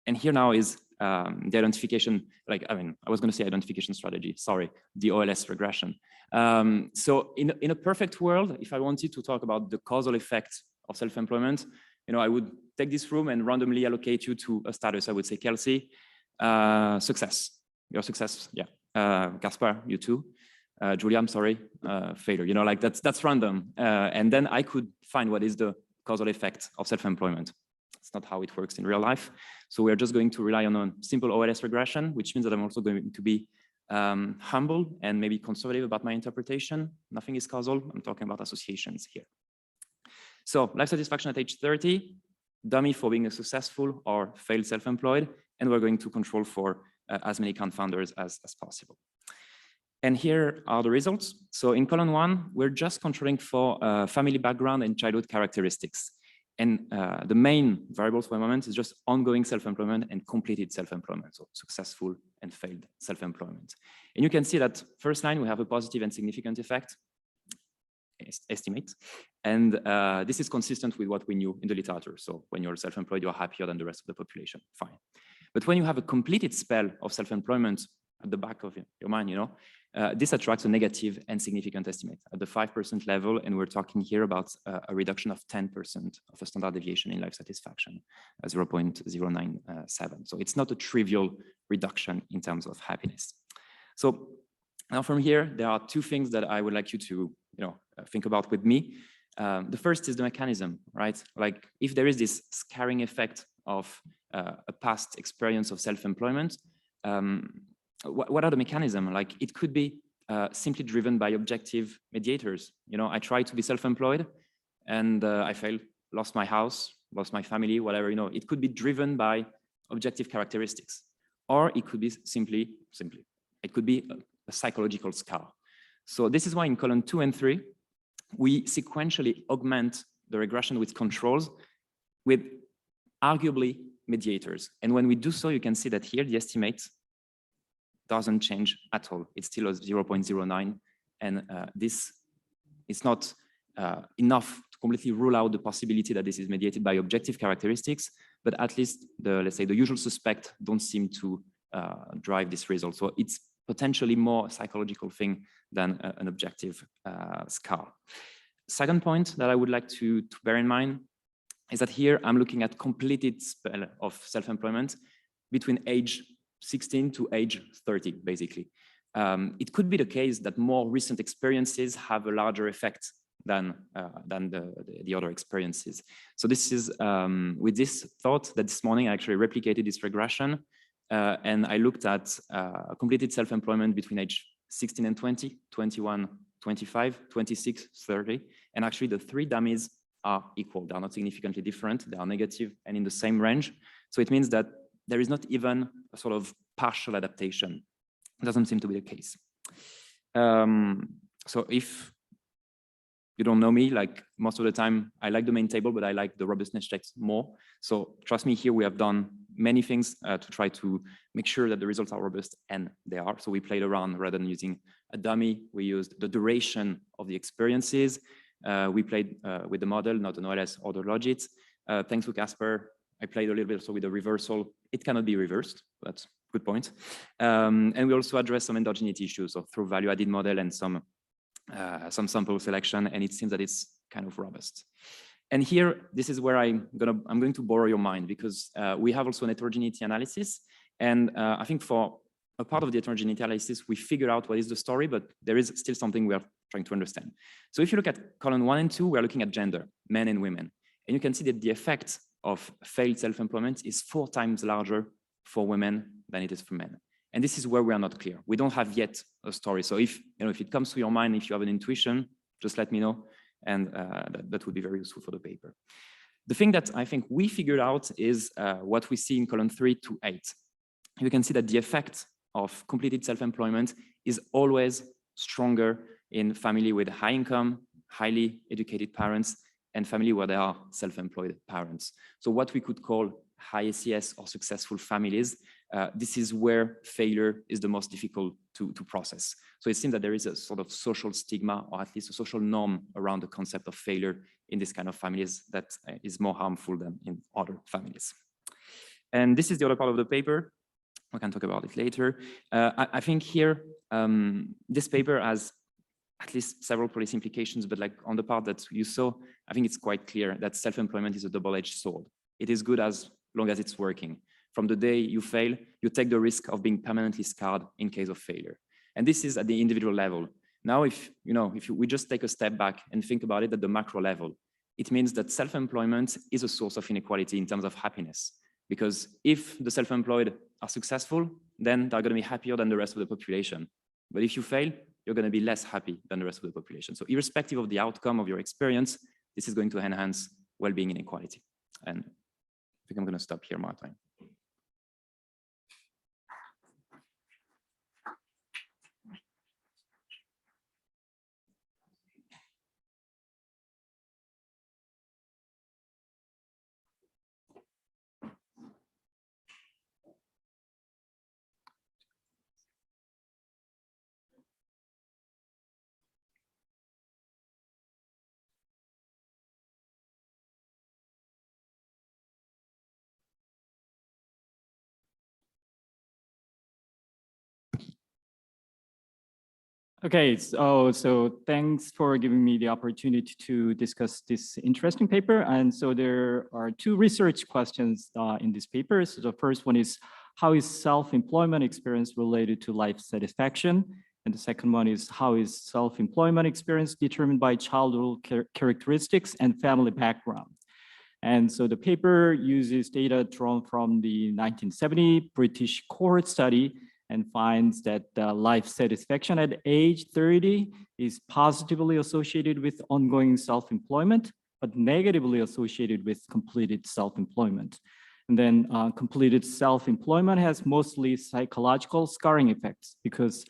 And here now is the identification, I was going to say identification strategy, sorry, the OLS regression. So in a perfect world, if I wanted to talk about the causal effect of self-employment, I would take this room and randomly allocate you to a status. I would say, Kelsey, success, your success, yeah. Gaspar, you too. Julia, I'm sorry, failure, that's random. And then I could find what is the causal effect of self-employment. It's not how it works in real life. So we're just going to rely on a simple OLS regression, which means that I'm also going to be humble and maybe conservative about my interpretation. Nothing is causal. I'm talking about associations here. So life satisfaction at age 30, dummy for being a successful or failed self-employed, and we're going to control for as many confounders as possible. And here are the results. So in column 1, we're just controlling for family background and childhood characteristics. And the main variables for the moment is just ongoing self-employment and completed self-employment, so successful and failed self-employment. And you can see that first line, we have a positive and significant effect, estimate. And this is consistent with what we knew in the literature. So when you're self-employed, you're happier than the rest of the population, fine. But when you have a completed spell of self-employment at the back of your mind, this attracts a negative and significant estimate at the 5% level. And we're talking here about a reduction of 10% of a standard deviation in life satisfaction, 0.097. So it's not a trivial reduction in terms of happiness. So now from here, there are two things that I would like you to think about with me. The first is the mechanism, right? Like if there is this scarring effect of a past experience of self-employment, what are the mechanisms? Like it could be simply driven by objective mediators. I tried to be self-employed and I failed, lost my house, lost my family, whatever, it could be driven by objective characteristics, or it could be simply, it could be a psychological scar. So this is why in column 2 and 3, we sequentially augment the regression with controls with arguably mediators. And when we do so, you can see that here the estimate doesn't change at all. It's still a 0.09. And this is not enough to completely rule out the possibility that this is mediated by objective characteristics, but at least let's say the usual suspect don't seem to drive this result. So it's potentially more a psychological thing than an objective scar. Second point that I would like to bear in mind is that here I'm looking at completed spell of self-employment between age 16 to age 30, basically. It could be the case that more recent experiences have a larger effect than the other experiences. So this is with this thought that this morning I actually replicated this regression and I looked at completed self-employment between age 16 and 20, 21, 25, 26, 30. And actually the three dummies are equal. They are not significantly different. They are negative and in the same range. So it means that there is not even a sort of partial adaptation. It doesn't seem to be the case. So if you don't know me, like most of the time, I like the main table, but I like the robustness checks more. So trust me, here we have done many things to try to make sure that the results are robust, and they are. So we played around rather than using a dummy. We used the duration of the experiences. We played with the model, not an OLS or the logits. Thanks to Casper, I played a little bit also with the reversal. It cannot be reversed. That's a good point. And we also addressed some endogeneity issues, so through value-added model and some sample selection, and it seems that it's kind of robust. And here, this is where I'm going to borrow your mind, because we have also an heterogeneity analysis. And I think for a part of the heterogeneity analysis, we figure out what is the story, but there is still something we are trying to understand. So if you look at column 1 and 2, we're looking at gender, men and women. And you can see that the effect of failed self-employment is 4 times larger for women than it is for men. And this is where we are not clear. We don't have yet a story. So if it comes to your mind, if you have an intuition, just let me know. And that would be very useful for the paper. The thing that I think we figured out is what we see in column 3 to 8. You can see that the effect of completed self-employment is always stronger in family with high income, highly educated parents, and family where there are self-employed parents. So what we could call high SES or successful families, this is where failure is the most difficult to process. So it seems that there is a sort of social stigma, or at least a social norm around the concept of failure in this kind of families that is more harmful than in other families. And this is the other part of the paper. We can talk about it later. I think here, this paper has at least several policy implications, but like on the part that you saw, I think it's quite clear that self-employment is a double-edged sword. It is good as long as it's working. From the day you fail, you take the risk of being permanently scarred in case of failure. And this is at the individual level. Now, if we just take a step back and think about it at the macro level, it means that self-employment is a source of inequality in terms of happiness. Because if the self-employed are successful, then they're going to be happier than the rest of the population. But if you fail, you're going to be less happy than the rest of the population. So irrespective of the outcome of your experience, this is going to enhance well-being inequality. And I think I'm going to stop here, Martijn.
Okay, so thanks for giving me the opportunity to discuss this interesting paper. And so there are two research questions in this paper. So the first one is, how is self-employment experience related to life satisfaction? And the second one is, how is self-employment experience determined by childhood characteristics and family background? And so the paper uses data drawn from the 1970 British cohort study and finds that life satisfaction at age 30 is positively associated with ongoing self-employment, but negatively associated with completed self-employment. And then completed self-employment has mostly psychological scarring effects because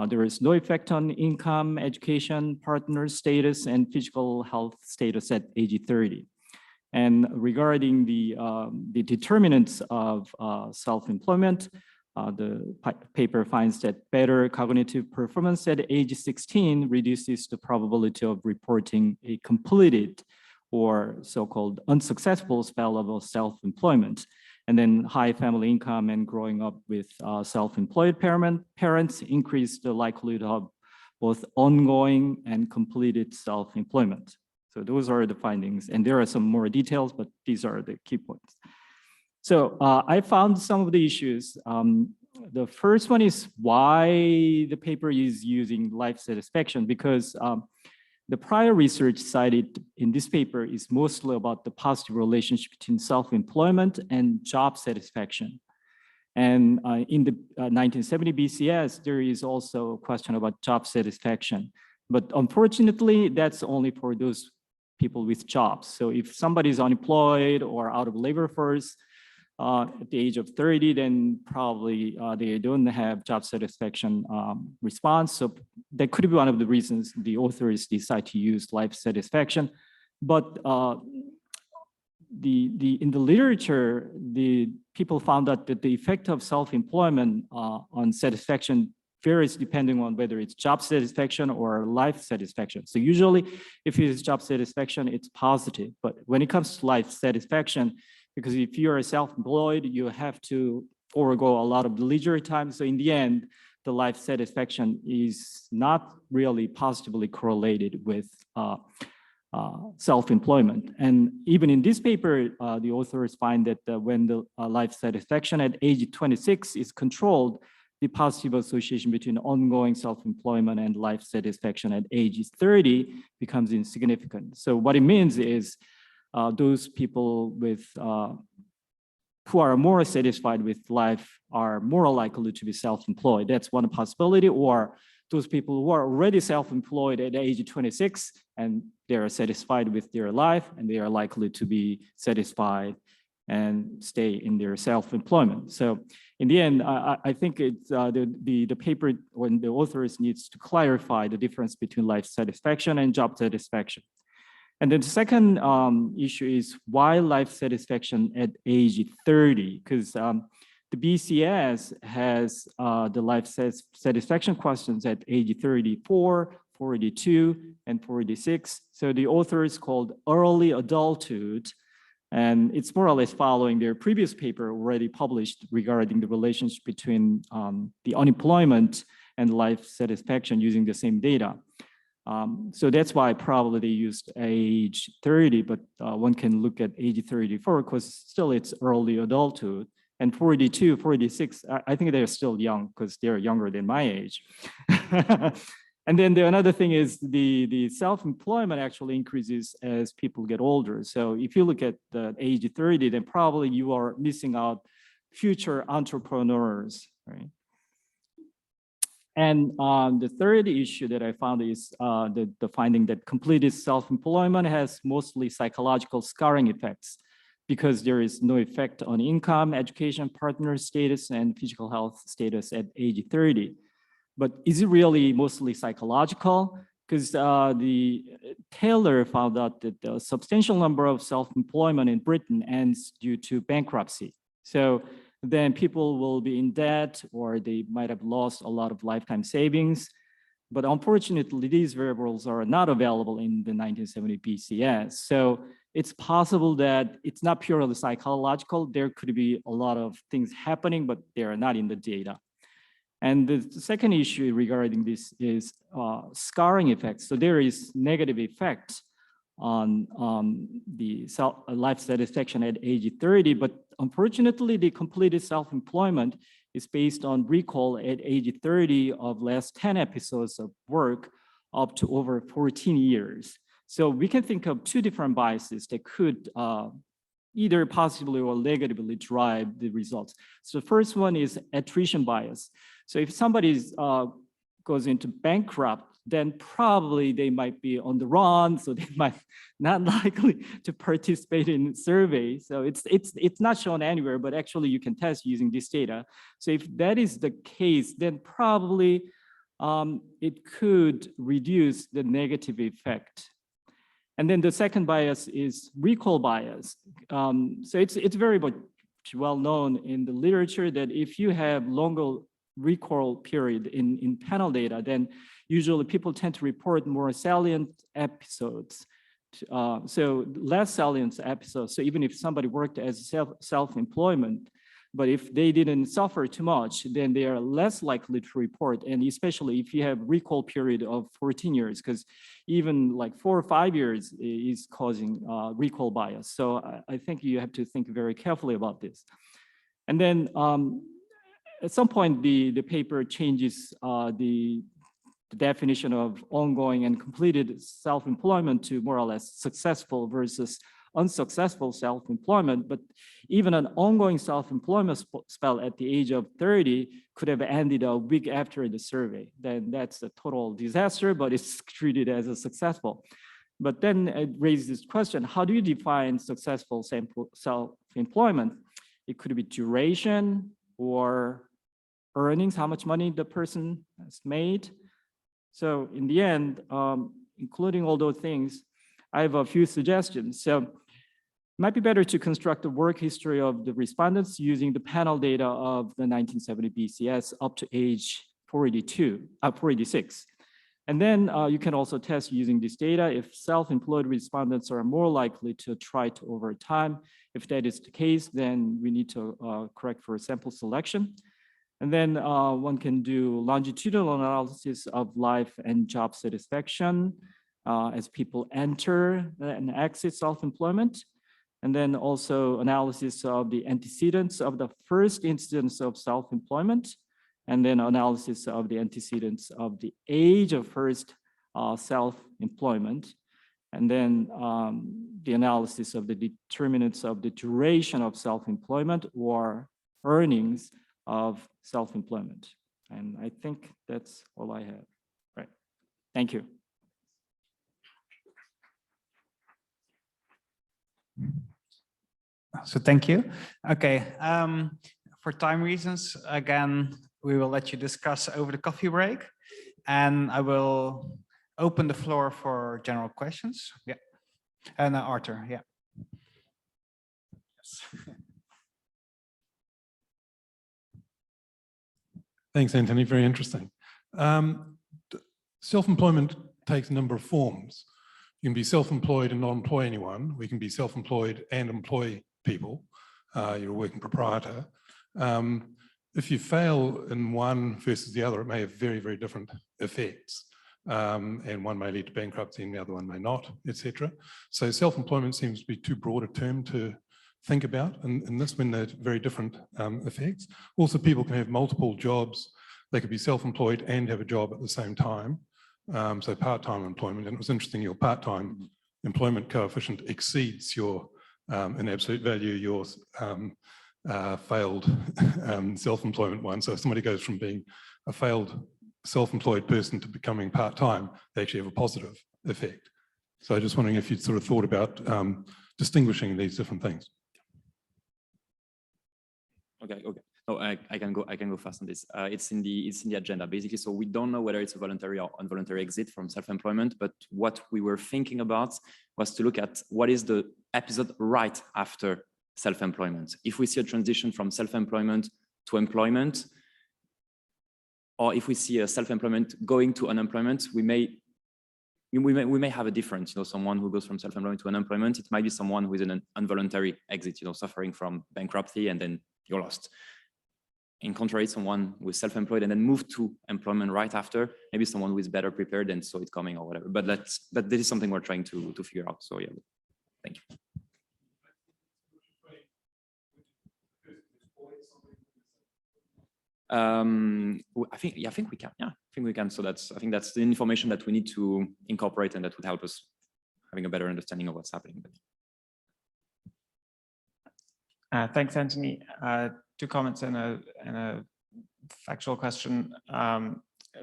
there is no effect on income, education, partner status, and physical health status at age 30. And regarding the determinants of self-employment, the paper finds that better cognitive performance at age 16 reduces the probability of reporting a completed or so-called unsuccessful spell of self-employment. And then high family income and growing up with self-employed parents increase the likelihood of both ongoing and completed self-employment. So those are the findings. And there are some more details, but these are the key points. So I found some of the issues. The first one is why the paper is using life satisfaction, because the prior research cited in this paper is mostly about the positive relationship between self-employment and job satisfaction. And in the 1970 BCS, there is also a question about job satisfaction. But unfortunately, that's only for those people with jobs. So if somebody is unemployed or out of labor force, at the age of 30, then probably they don't have job satisfaction response. So that could be one of the reasons the authors decide to use life satisfaction. But in the literature, the people found out that the effect of self-employment on satisfaction varies depending on whether it's job satisfaction or life satisfaction. So usually if it is job satisfaction, it's positive. But when it comes to life satisfaction, because if you are self-employed, you have to forego a lot of leisure time. So in the end, the life satisfaction is not really positively correlated with self-employment. And even in this paper, the authors find that when the life satisfaction at age 26 is controlled, the positive association between ongoing self-employment and life satisfaction at age 30 becomes insignificant. So what it means is those people with who are more satisfied with life are more likely to be self-employed. That's one possibility. Or those people who are already self-employed at age 26 and they are satisfied with their life and they are likely to be satisfied and stay in their self-employment. So in the end, I think it's the paper when the authors needs to clarify the difference between life satisfaction and job satisfaction. And then the second issue is why life satisfaction at age 30? Because the BCS has the life satisfaction questions at age 34, 42, and 46. So the authors called early adulthood, and it's more or less following their previous paper already published regarding the relationship between the unemployment and life satisfaction using the same data. So that's why probably they used age 30, but one can look at age 34 because still it's early adulthood. And 42, 46, I think they're still young because they're younger than my age. And then another thing is the self-employment actually increases as people get older. So if you look at the age 30, then probably you are missing out future entrepreneurs, right? And the third issue that I found is the finding that completed self-employment has mostly psychological scarring effects because there is no effect on income, education, partner status, and physical health status at age 30. But is it really mostly psychological? Because the Taylor found out that a substantial number of self-employment in Britain ends due to bankruptcy. So then people will be in debt or they might have lost a lot of lifetime savings. But unfortunately, these variables are not available in the 1970 BCS. So it's possible that it's not purely psychological. There could be a lot of things happening, but they are not in the data. And the second issue regarding this is scarring effects. So there is negative effect on the life satisfaction at age 30, but unfortunately, the completed self-employment is based on recall at age 30 of last 10 episodes of work up to over 14 years. So we can think of two different biases that could either positively or negatively drive the results. So the first one is attrition bias. So if somebody goes into bankrupt, then probably they might be on the run, so they might not likely to participate in survey. So it's not shown anywhere, but actually you can test using this data. So if that is the case, then probably it could reduce the negative effect. And then the second bias is recall bias. So it's very much well known in the literature that if you have longer recall period in panel data, then usually people tend to report more salient episodes. So less salient episodes. So even if somebody worked as self-employment, but if they didn't suffer too much, then they are less likely to report. And especially if you have recall period of 14 years, because even like 4 or 5 years is causing recall bias. So I think you have to think very carefully about this. And then at some point, the paper changes the definition of ongoing and completed self-employment to more or less successful versus unsuccessful self-employment. But even an ongoing self-employment spell at the age of 30 could have ended a week after the survey. Then that's a total disaster, but it's treated as a successful. But then it raises this question, how do you define successful self-employment? It could be duration or earnings, how much money the person has made. So in the end, including all those things, I have a few suggestions. So it might be better to construct the work history of the respondents using the panel data of the 1970 BCS up to age 46. And then you can also test using this data if self-employed respondents are more likely to attrite over time. If that is the case, then we need to correct for sample selection. And then one can do longitudinal analysis of life and job satisfaction as people enter and exit self-employment. And then also analysis of the antecedents of the first instance of self-employment, and then analysis of the antecedents of the age of first self-employment. And then the analysis of the determinants of the duration of self-employment or earnings of self-employment. And I think that's all I have. Right. Thank you.
So thank you. Okay, for time reasons, again, we will let you discuss over the coffee break, and I will open the floor for general questions. Yeah, and Arthur, yeah. Yes.
Thanks, Anthony. Very interesting. Self-employment takes a number of forms. You can be self-employed and not employ anyone. We can be self-employed and employ people. You're a working proprietor. If you fail in one versus the other, it may have very, very different effects. And one may lead to bankruptcy and the other one may not, etc. So self-employment seems to be too broad a term to think about in this when they're very different effects. Also, people can have multiple jobs. They could be self-employed and have a job at the same time. So part-time employment, and it was interesting, your part-time employment coefficient exceeds your, in absolute value, your failed self-employment one. So if somebody goes from being a failed self-employed person to becoming part-time, they actually have a positive effect. So I'm just wondering if you'd sort of thought about distinguishing these different things.
Okay. No, I can go fast on this. It's in the agenda basically. So we don't know whether it's a voluntary or involuntary exit from self-employment, but what we were thinking about was to look at what is the episode right after self-employment. If we see a transition from self-employment to employment, or if we see a self-employment going to unemployment, we may have a difference. You know, someone who goes from self-employment to unemployment, it might be someone who is in an involuntary exit. You know, suffering from bankruptcy and then you're lost. In contrary, someone who is self-employed and then moved to employment right after, maybe someone who is better prepared and saw it coming or whatever. But this is something we're trying to figure out. So yeah, thank you. I think we can. Yeah, I think we can. So I think that's the information that we need to incorporate, and that would help us having a better understanding of what's happening.
Thanks, Anthony. Two comments and a factual question.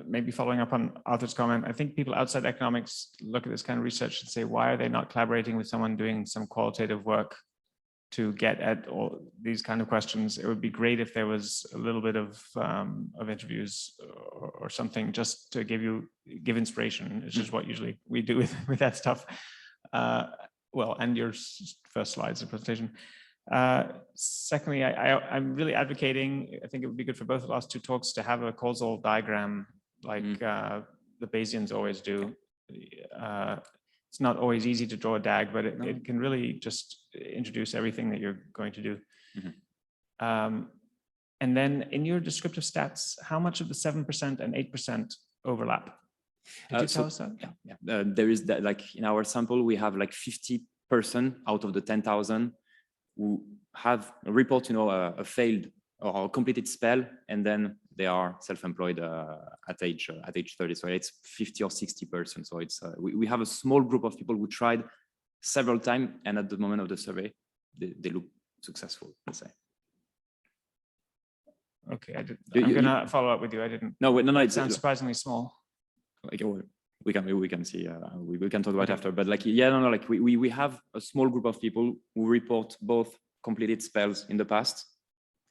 Maybe following up on Arthur's comment, I think people outside economics look at this kind of research and say, why are they not collaborating with someone doing some qualitative work to get at all these kind of questions? It would be great if there was a little bit of interviews or something just to give inspiration. It's just what usually we do with that stuff. Well, and your first slides of presentation. Secondly, I'm really advocating, I think it would be good for both of us two talks to have a causal diagram like the Bayesians always do. It's not always easy to draw a DAG, but it can really just introduce everything that you're going to do. And then in your descriptive stats, how much of the 7% and 8% overlap? Could you tell us that?
Yeah. There is that, like in our sample, we have like 50% out of the 10,000 who have a report, you know, a failed or a completed spell, and then they are self-employed at age 30. So it's 50 or 60%. So it's we have a small group of people who tried several times, and at the moment of the survey, they look successful, let's say.
Okay, I'm gonna follow up with you. I didn't.
No,
it sounds surprisingly small.
Like, we can see, we can talk about it after, but like, yeah, no, like we have a small group of people who report both completed spells in the past,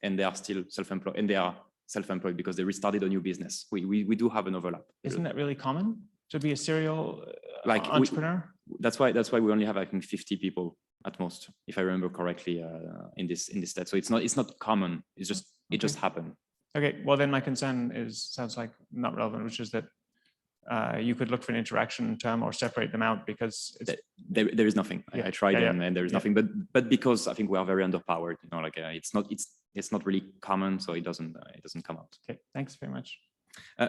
and they are still self-employed, and they are self-employed because they restarted a new business. We do have an overlap.
Isn't that really common to be a serial entrepreneur?
That's why we only have, I think, 50 people at most, if I remember correctly, in this stat. So it's not common. It's just it just happened.
Okay, well then my concern sounds like not relevant, which is that you could look for an interaction term or separate them out because
there is nothing. I tried and there is nothing, but because I think we are very underpowered, you know, like it's not really common, so it doesn't come out.
Okay, thanks very much.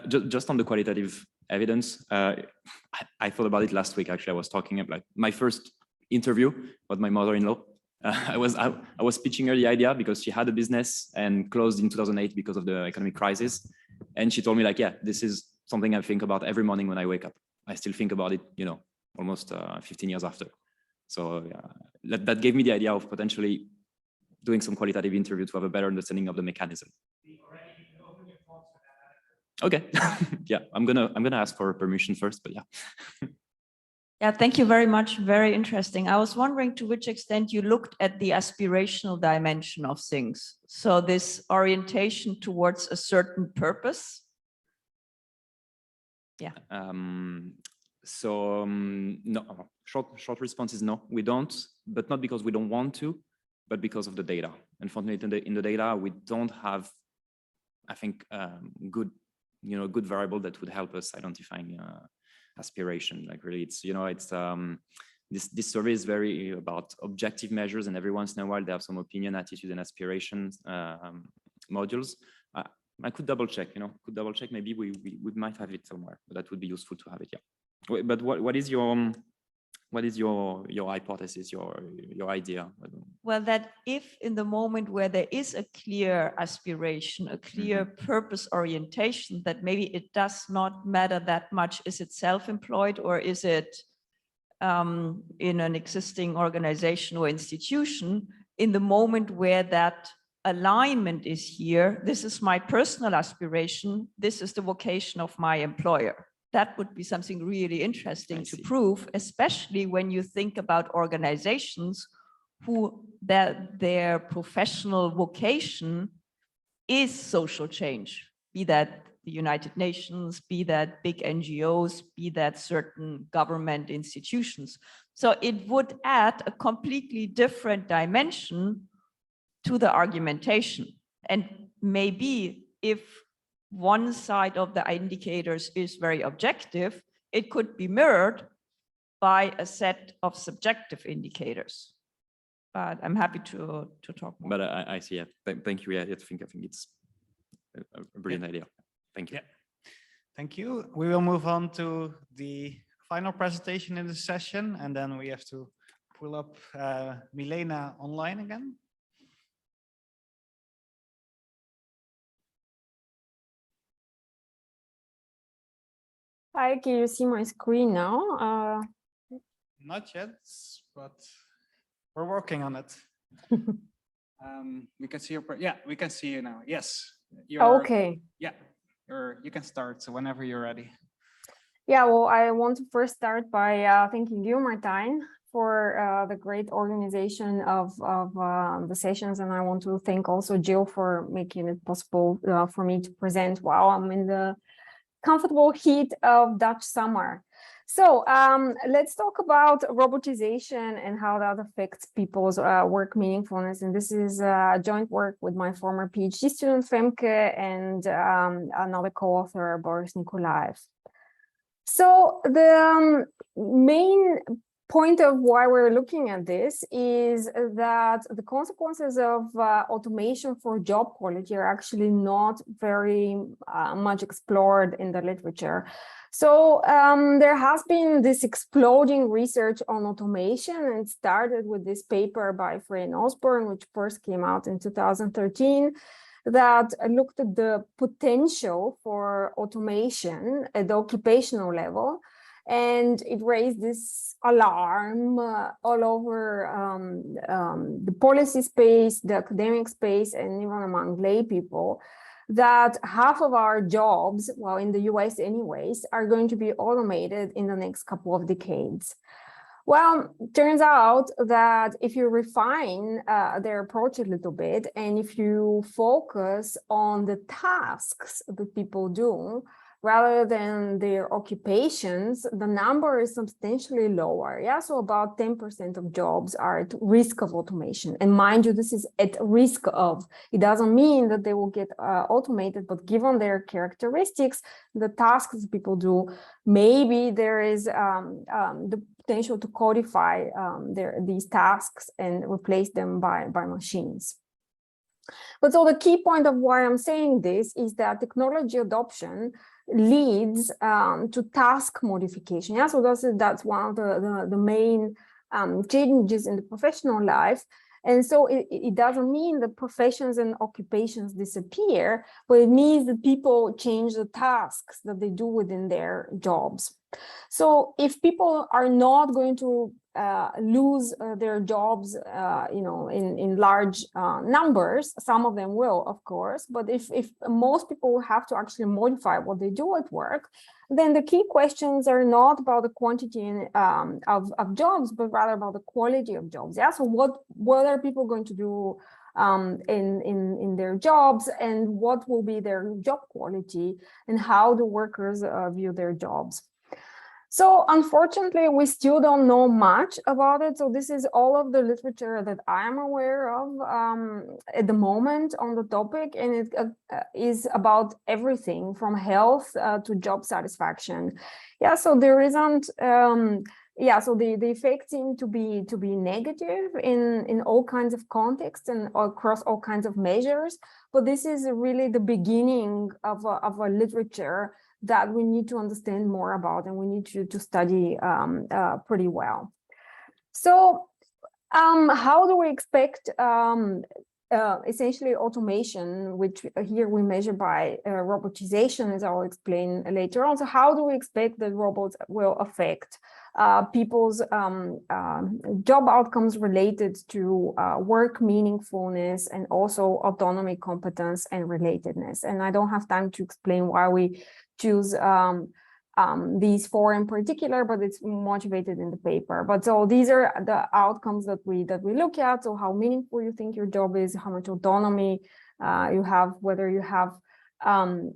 Just on the qualitative evidence, I thought about it last week. Actually, I was talking about my first interview with my mother-in-law. I was pitching her the idea because she had a business and closed in 2008 because of the economic crisis, and she told me like, yeah, this is something I think about every morning when I wake up. I still think about it, you know, almost 15 years after. So that gave me the idea of potentially doing some qualitative interview to have a better understanding of the mechanism. Okay, yeah, I'm gonna ask for permission first, but yeah.
Yeah, thank you very much. Very interesting. I was wondering to which extent you looked at the aspirational dimension of things. So this orientation towards a certain purpose. Yeah.
No, short response is no, we don't, but not because we don't want to, but because of the data. Unfortunately, in the data, we don't have, I think, good variable that would help us identifying aspiration. Like really, it's this survey is very about objective measures, and every once in a while they have some opinion, attitude, and aspirations modules. I could double check. Maybe we might have it somewhere, but that would be useful to have it. Yeah. But what is your hypothesis, your idea?
Well, that if in the moment where there is a clear aspiration, a clear purpose orientation, that maybe it does not matter that much, is it self-employed or is it in an existing organization or institution, in the moment where that alignment is here, this is my personal aspiration, this is the vocation of my employer. That would be something really interesting to prove, especially when you think about organizations who their professional vocation is social change, be that the United Nations, be that big NGOs, be that certain government institutions. So it would add a completely different dimension to the argumentation. And maybe if one side of the indicators is very objective, it could be mirrored by a set of subjective indicators. But I'm happy to talk more.
But I see. Yeah. Thank you. Yeah, I think it's a brilliant idea. Thank you.
Yeah. Thank you. We will move on to the final presentation in the session, and then we have to pull up Milena online again.
Hi, can you see my screen now?
Not yet, but we're working on it. We can see your, we can see you now. Yes.
Okay.
Yeah, you can start whenever you're ready.
Yeah, well, I want to first start by thanking you, Martijn, for the great organization of the sessions. And I want to thank also Jill for making it possible for me to present while I'm in the comfortable heat of Dutch summer. So let's talk about robotization and how that affects people's work meaningfulness. And this is joint work with my former PhD student, Femke, and another co-author, Boris Nikolaev. So the main point of why we're looking at this is that the consequences of automation for job quality are actually not very much explored in the literature. So there has been this exploding research on automation, and it started with this paper by Frey and Osborne, which first came out in 2013, that looked at the potential for automation at the occupational level. And it raised this alarm all over the policy space, the academic space, and even among lay people, that half of our jobs, well, in the US anyways, are going to be automated in the next couple of decades. Well, turns out that if you refine their approach a little bit, and if you focus on the tasks that people do, rather than their occupations, the number is substantially lower. Yeah, so about 10% of jobs are at risk of automation. And mind you, this is at risk of. It doesn't mean that they will get automated, but given their characteristics, the tasks people do, maybe there is the potential to codify these tasks and replace them by machines. But so the key point of why I'm saying this is that technology adoption leads to task modification. Yeah, so that's one of the main changes in the professional life. And so it doesn't mean that professions and occupations disappear, but it means that people change the tasks that they do within their jobs. So if people are not going to lose their jobs, in large numbers, some of them will, of course, but if most people have to actually modify what they do at work, then the key questions are not about the quantity of jobs, but rather about the quality of jobs. Yeah. So what are people going to do in their jobs, and what will be their job quality, and how do workers view their jobs? So unfortunately, we still don't know much about it. So this is all of the literature that I'm aware of at the moment on the topic, and it is about everything from health to job satisfaction. Yeah, so there isn't. So the effects seem to be negative in all kinds of contexts and across all kinds of measures. But this is really the beginning of a literature that we need to understand more about, and we need to study pretty well. So how do we expect essentially automation, which here we measure by robotization, as I'll explain later on. So how do we expect that robots will affect people's job outcomes related to work meaningfulness and also autonomy, competence, and relatedness? And I don't have time to explain why we choose these four in particular, but it's motivated in the paper. But so these are the outcomes that we look at. So how meaningful you think your job is, how much autonomy you have, whether you have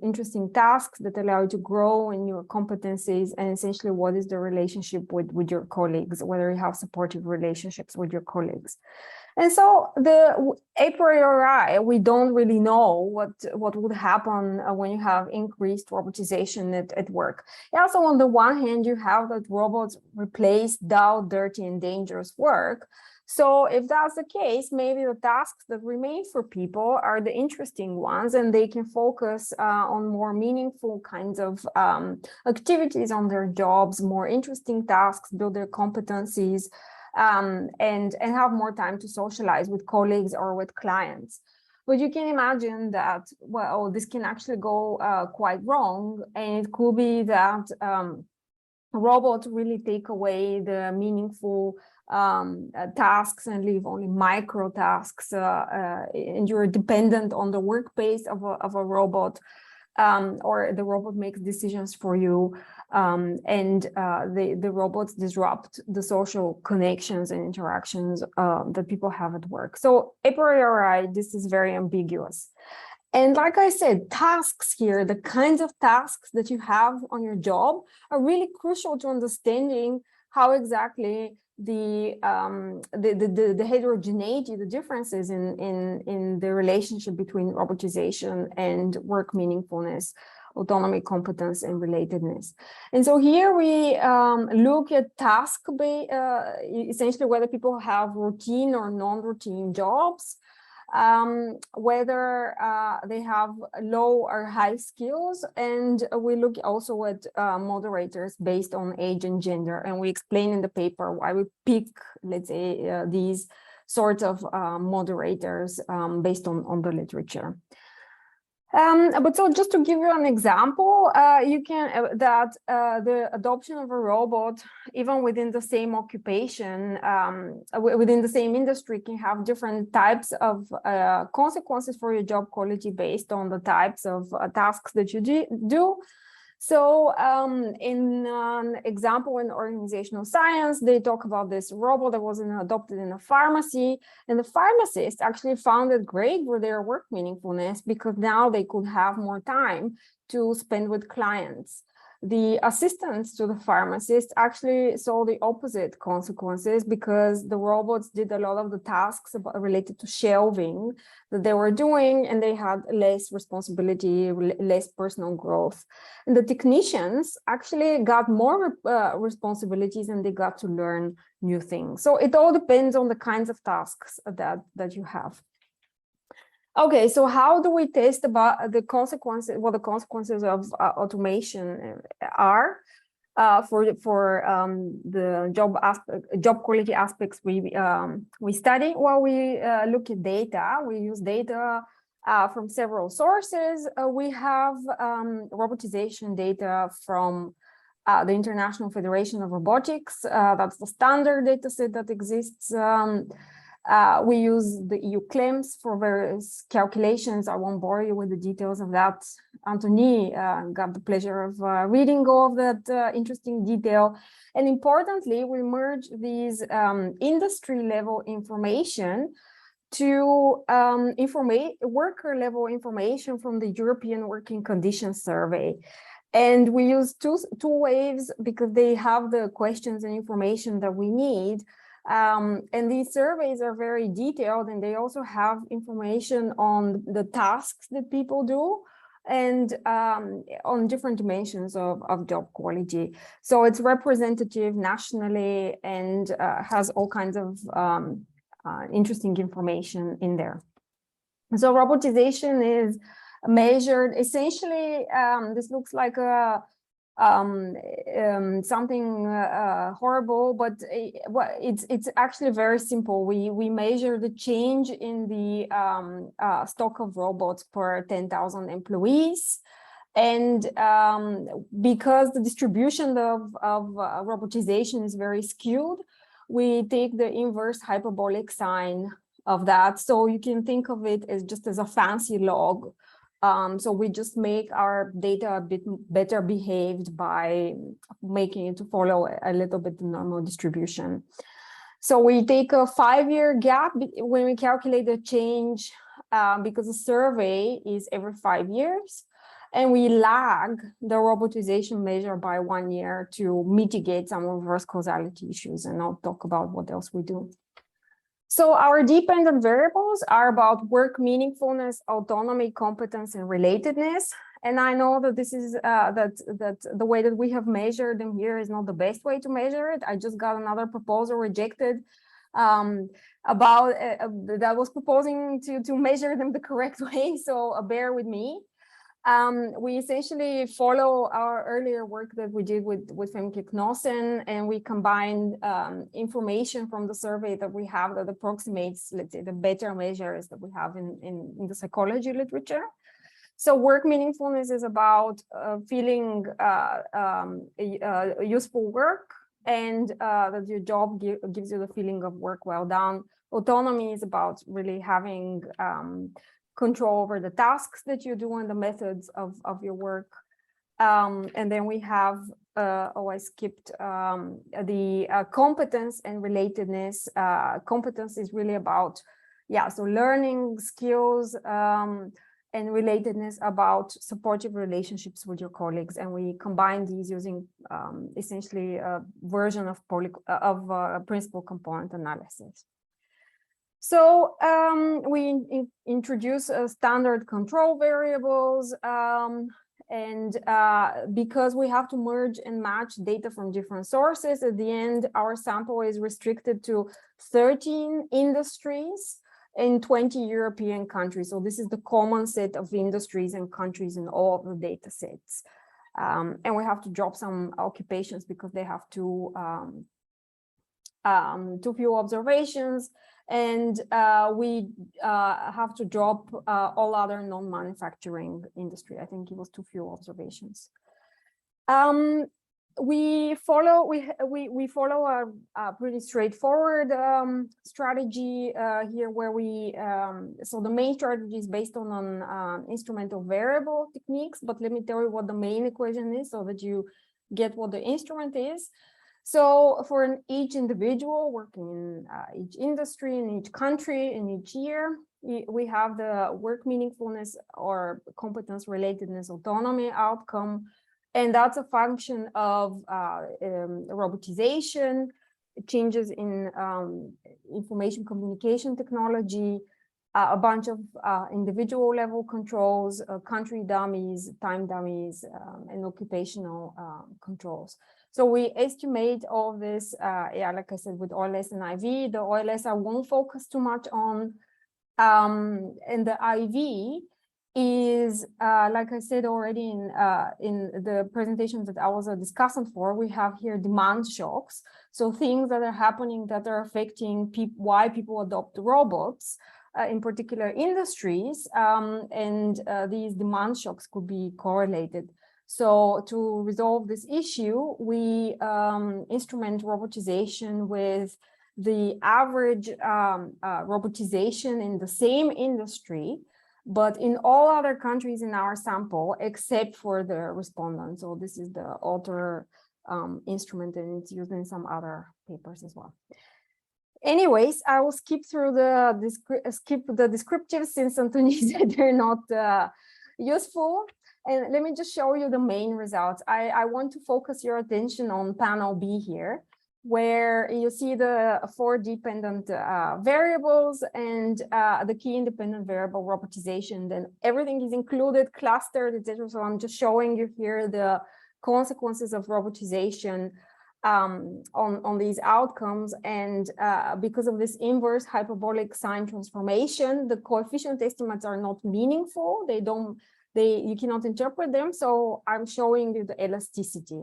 interesting tasks that allow you to grow in your competencies, and essentially what is the relationship with your colleagues, whether you have supportive relationships with your colleagues. And so a priori, we don't really know what would happen when you have increased robotization at work. Yeah, so on the one hand, you have that robots replace dull, dirty, and dangerous work. So if that's the case, maybe the tasks that remain for people are the interesting ones, and they can focus on more meaningful kinds of activities on their jobs, more interesting tasks, build their competencies, and have more time to socialize with colleagues or with clients. But you can imagine that, well, this can actually go quite wrong, and it could be that robots really take away the meaningful tasks and leave only micro tasks, and you're dependent on the work pace of a robot, or the robot makes decisions for you, and the robots disrupt the social connections and interactions that people have at work. So a priori, this is very ambiguous. And like I said, tasks here, the kinds of tasks that you have on your job are really crucial to understanding how exactly the heterogeneity, the differences in the relationship between robotization and work meaningfulness, autonomy, competence, and relatedness. And so here we look at essentially whether people have routine or non-routine jobs, whether they have low or high skills, and we look also at moderators based on age and gender, and we explain in the paper why we pick, let's say, these sorts of moderators based on the literature. But so just to give you an example, you can the adoption of a robot, even within the same occupation, within the same industry, can have different types of consequences for your job quality based on the types of tasks that you do. So in an example in organizational science, they talk about this robot that was adopted in a pharmacy, and the pharmacists actually found it great for their work meaningfulness because now they could have more time to spend with clients. The assistants to the pharmacists actually saw the opposite consequences because the robots did a lot of the tasks related to shelving that they were doing, and they had less responsibility, less personal growth. And the technicians actually got more responsibilities, and they got to learn new things. So it all depends on the kinds of tasks that you have. Okay, so how do we test about the consequences, what the consequences of automation are for the job quality aspects we study? Well, we look at data. We use data from several sources. We have robotization data from the International Federation of Robotics. That's the standard dataset that exists. We use the EU claims for various calculations. I won't bore you with the details of that. Anthony got the pleasure of reading all of that interesting detail. And importantly, we merge these industry level information to worker level information from the European Working Conditions Survey. And we use two waves because they have the questions and information that we need. And these surveys are very detailed, and they also have information on the tasks that people do and on different dimensions of job quality. So it's representative nationally and has all kinds of interesting information in there. So robotization is measured essentially. This looks like a something horrible, but it's actually very simple. We measure the change in the stock of robots per 10,000 employees. And because the distribution of robotization is very skewed, we take the inverse hyperbolic sign of that. So you can think of it as just as a fancy log. So we just make our data a bit better behaved by making it to follow a little bit the normal distribution. So we take a 5-year gap when we calculate the change because the survey is every 5 years. And we lag the robotization measure by 1 year to mitigate some reverse causality issues. And I'll talk about what else we do. So our dependent variables are about work meaningfulness, autonomy, competence, and relatedness. And I know that this is that the way that we have measured them here is not the best way to measure it. I just got another proposal rejected about that was proposing to measure them the correct way. So bear with me. We essentially follow our earlier work that we did with Femke Cnossen, and we combined information from the survey that we have that approximates, let's say, the better measures that we have in the psychology literature. So work meaningfulness is about feeling useful work, and that your job gives you the feeling of work well done. Autonomy is about really having control over the tasks that you do and the methods of your work. And then we have, I skipped the competence and relatedness. Competence is really about, so learning skills and relatedness about supportive relationships with your colleagues. And we combine these using essentially a version of principal component analysis. So we introduce standard control variables, and because we have to merge and match data from different sources, at the end, our sample is restricted to 13 industries in 20 European countries. So this is the common set of industries and countries in all of the data sets. And we have to drop some occupations because they have too few observations. And we have to drop all other non-manufacturing industry. I think it was too few observations. We follow a pretty straightforward strategy here, where we so the main strategy is based on instrumental variable techniques. But let me tell you what the main equation is, so that you get what the instrument is. So for each individual working in each industry, in each country, in each year, we have the work meaningfulness or competence, relatedness, autonomy outcome. And that's a function of robotization, changes in information communication technology, a bunch of individual level controls, country dummies, time dummies, and occupational controls. So we estimate all this, like I said, with OLS and IV. The OLS I won't focus too much on. And the IV is, like I said already in the presentation that I was a discussant for, we have here demand shocks. So things that are happening that are affecting why people adopt robots in particular industries, and these demand shocks could be correlated. So to resolve this issue, we instrument robotization with the average robotization in the same industry, but in all other countries in our sample, except for the respondent. So this is the author instrument, and it's used in some other papers as well. Anyways, I will skip through the descriptives since Anthony said they're not useful. And let me just show you the main results. I want to focus your attention on panel B here, where you see the 4 dependent variables and the key independent variable robotization. Then everything is included, clustered, etc. So I'm just showing you here the consequences of robotization on these outcomes. And because of this inverse hyperbolic sign transformation, the coefficient estimates are not meaningful. You cannot interpret them. So I'm showing you the elasticity.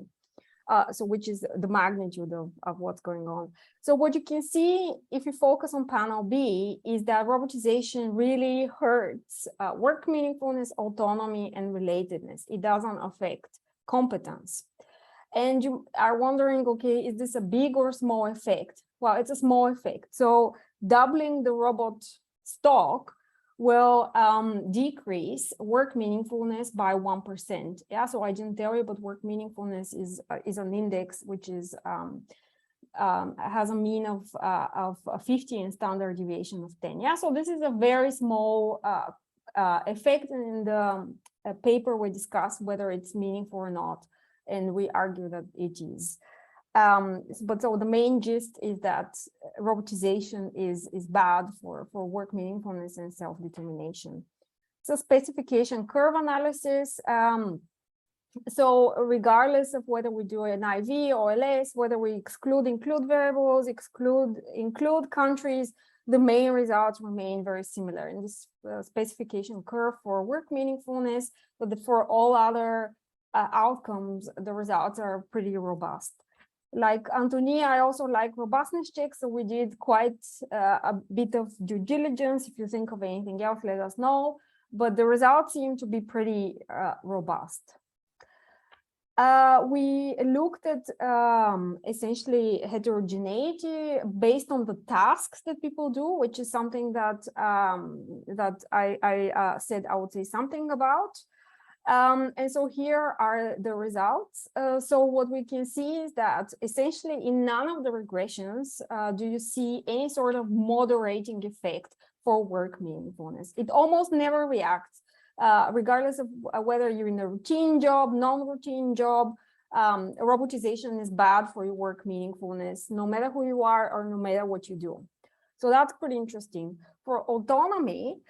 So which is the magnitude of what's going on. So what you can see if you focus on panel B is that robotization really hurts work meaningfulness, autonomy, and relatedness. It doesn't affect competence. And you are wondering, okay, is this a big or small effect? Well, it's a small effect. So doubling the robot stock will decrease work meaningfulness by 1%. Yeah, so I didn't tell you, but work meaningfulness is an index which is has a mean of 50 and standard deviation of 10. Yeah, so this is a very small effect. In the paper we discussed whether it's meaningful or not, and we argue that it is. But so the main gist is that robotization is bad for work meaningfulness and self-determination. So specification curve analysis. So regardless of whether we do an IV or LS, whether we include variables, include countries, the main results remain very similar in this specification curve for work meaningfulness, but for all other outcomes, the results are pretty robust. Like Anthony, I also like robustness checks, so we did quite a bit of due diligence. If you think of anything else, let us know. But the results seem to be pretty robust. We looked at essentially heterogeneity based on the tasks that people do, which is something that I said I would say something about. And so here are the results. So what we can see is that essentially in none of the regressions do you see any sort of moderating effect for work meaningfulness. It almost never reacts, regardless of whether you're in a routine job, non-routine job. Robotization is bad for your work meaningfulness, no matter who you are or no matter what you do. So that's pretty interesting. For autonomy,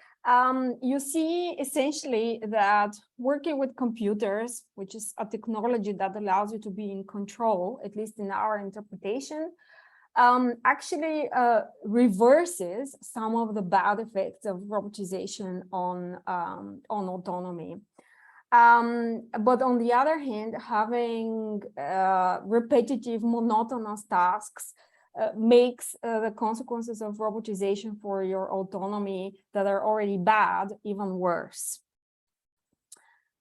you see essentially that working with computers, which is a technology that allows you to be in control, at least in our interpretation, actually reverses some of the bad effects of robotization on autonomy. But on the other hand, having repetitive, monotonous tasks makes the consequences of robotization for your autonomy that are already bad even worse.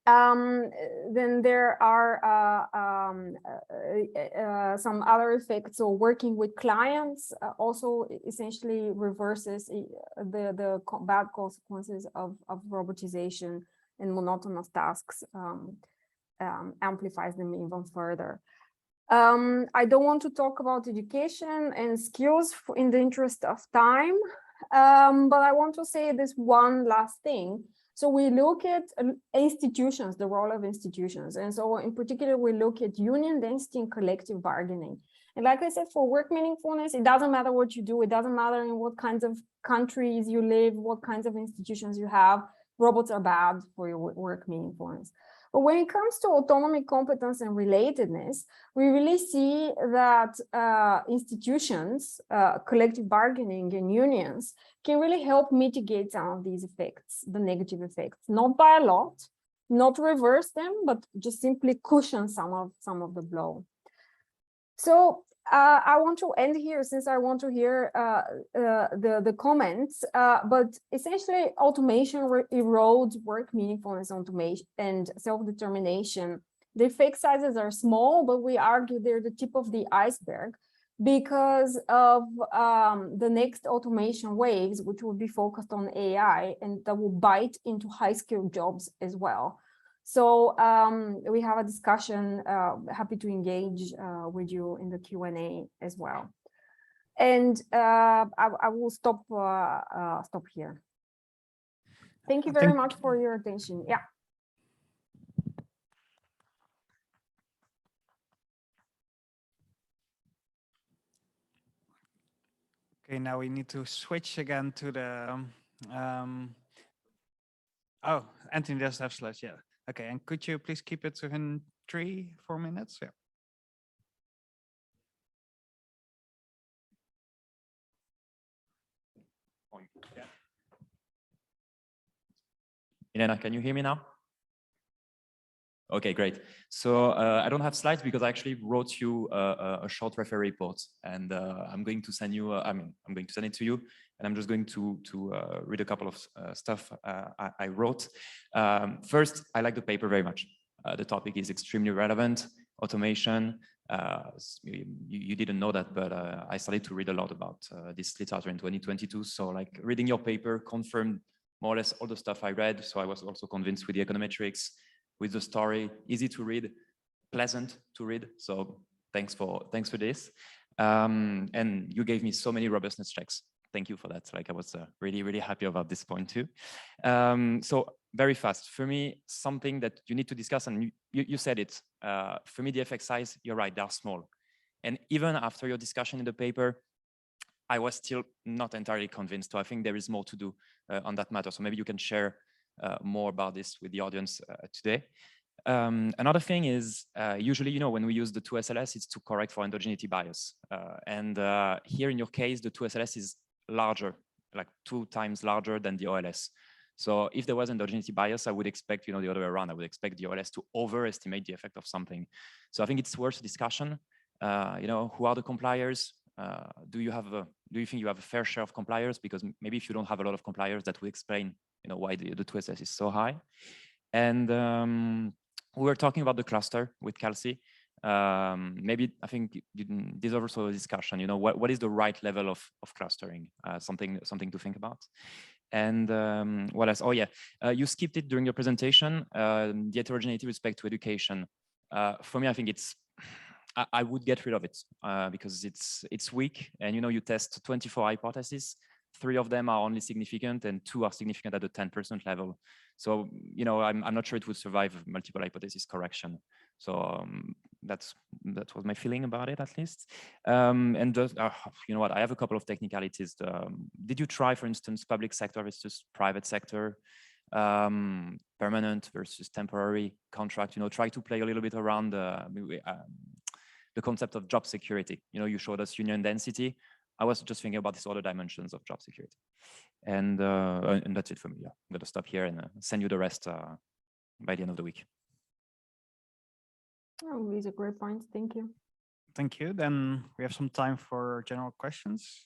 Then there are some other effects. So working with clients also essentially reverses the bad consequences of robotization, and monotonous tasks amplifies them even further. I don't want to talk about education and skills in the interest of time, but I want to say this one last thing. So we look at institutions, the role of institutions. And so in particular, we look at union density and collective bargaining. And like I said, for work meaningfulness, it doesn't matter what you do. It doesn't matter in what kinds of countries you live, what kinds of institutions you have. Robots are bad for your work meaningfulness. But when it comes to autonomy, competence, and relatedness, we really see that institutions, collective bargaining, and unions can really help mitigate some of these effects, the negative effects, not by a lot, not reverse them, but just simply cushion some of the blow. So I want to end here since I want to hear the comments, but essentially automation erodes work meaningfulness, automation and self-determination The effect sizes are small, but we argue they're the tip of the iceberg because of the next automation waves, which will be focused on AI and that will bite into high-skilled jobs as well. So we have a discussion, happy to engage with you in the Q&A as well. And I will stop here. Thank you very much for your attention. Yeah.
Okay, now we need to switch again to the, oh, Anthony does have slides, yeah. Okay, and could you please keep it within 3-4 minutes? Yeah.
Milena, can you hear me now? Okay, great. So I don't have slides because I actually wrote you a short referee report, and I'm going to send you. I'm going to send it to you, and I'm just going to read a couple of stuff I wrote. First, I like the paper very much. The topic is extremely relevant. Automation. You didn't know that, but I started to read a lot about this literature in 2022. So like reading your paper confirmed more or less all the stuff I read. So I was also convinced with the econometrics, with the story, easy to read, pleasant to read. So thanks for this. And you gave me so many robustness checks. Thank you for that. Like I was really, really happy about this point too. So very fast, for me, something that you need to discuss, and you said it, for me, the effect size, you're right, they're small. And even after your discussion in the paper, I was still not entirely convinced. So I think there is more to do on that matter. So maybe you can share more about this with the audience today. Another thing is usually, when we use the 2SLS, it's to correct for endogeneity bias. And here in your case, the 2SLS is larger, like 2 times larger than the OLS. So if there was endogeneity bias, I would expect, the other way around. I would expect the OLS to overestimate the effect of something. So I think it's worth a discussion. Who are the compliers? Do you think you have a fair share of compliers? Because maybe if you don't have a lot of compliers, that will explain why the 2SS is so high. And we were talking about the cluster with Kelsey. Maybe I think this is also a discussion. What is the right level of clustering? Something to think about. And what else? Oh yeah, you skipped it during your presentation. The heterogeneity with respect to education. For me, I think I would get rid of it because it's weak. And you test 24 hypotheses. 3 of them are only significant and 2 are significant at the 10% level. So, I'm not sure it would survive multiple hypothesis correction. So that was my feeling about it, at least. And just, you know what, I have a couple of technicalities. Did you try, for instance, public sector versus private sector, permanent versus temporary contract? Try to play a little bit around the concept of job security. You showed us union density. I was just thinking about these other dimensions of job security. And that's it for me. Yeah, I'm going to stop here and send you the rest by the end of the week.
Oh, these are great points. Thank you.
Thank you. Then we have some time for general questions.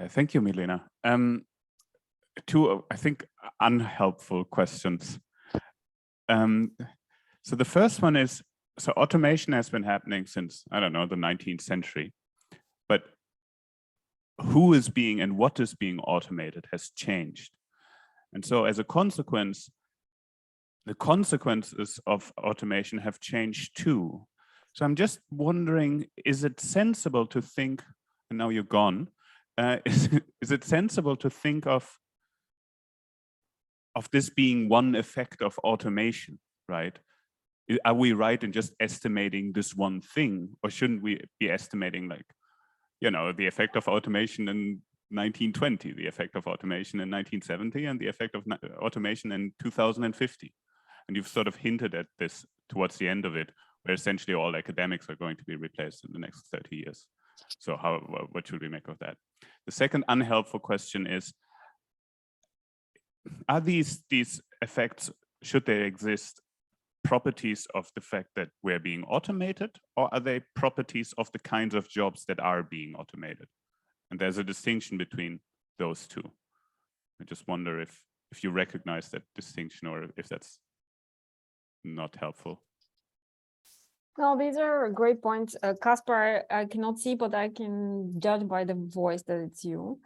Thank you, Milena. 2, I think, unhelpful questions. So the first one is, so automation has been happening since, I don't know, the 19th century, but who is being and what is being automated has changed. And so as a consequence, the consequences of automation have changed too. So I'm just wondering, is it sensible to think, and now you're gone, is it sensible to think of this being one effect of automation, right? Are we right in just estimating this one thing, or shouldn't we be estimating, like, the effect of automation in 1920, the effect of automation in 1970, and the effect of automation in 2050? And you've sort of hinted at this towards the end of it, where essentially all academics are going to be replaced in the next 30 years. So what should we make of that? The second unhelpful question is, are these effects, should they exist, properties of the fact that we're being automated, or are they properties of the kinds of jobs that are being automated? And there's a distinction between those two. I just wonder if you recognize that distinction or if that's not helpful.
No, these are great points. Caspar, I cannot see, but I can judge by the voice that it's you.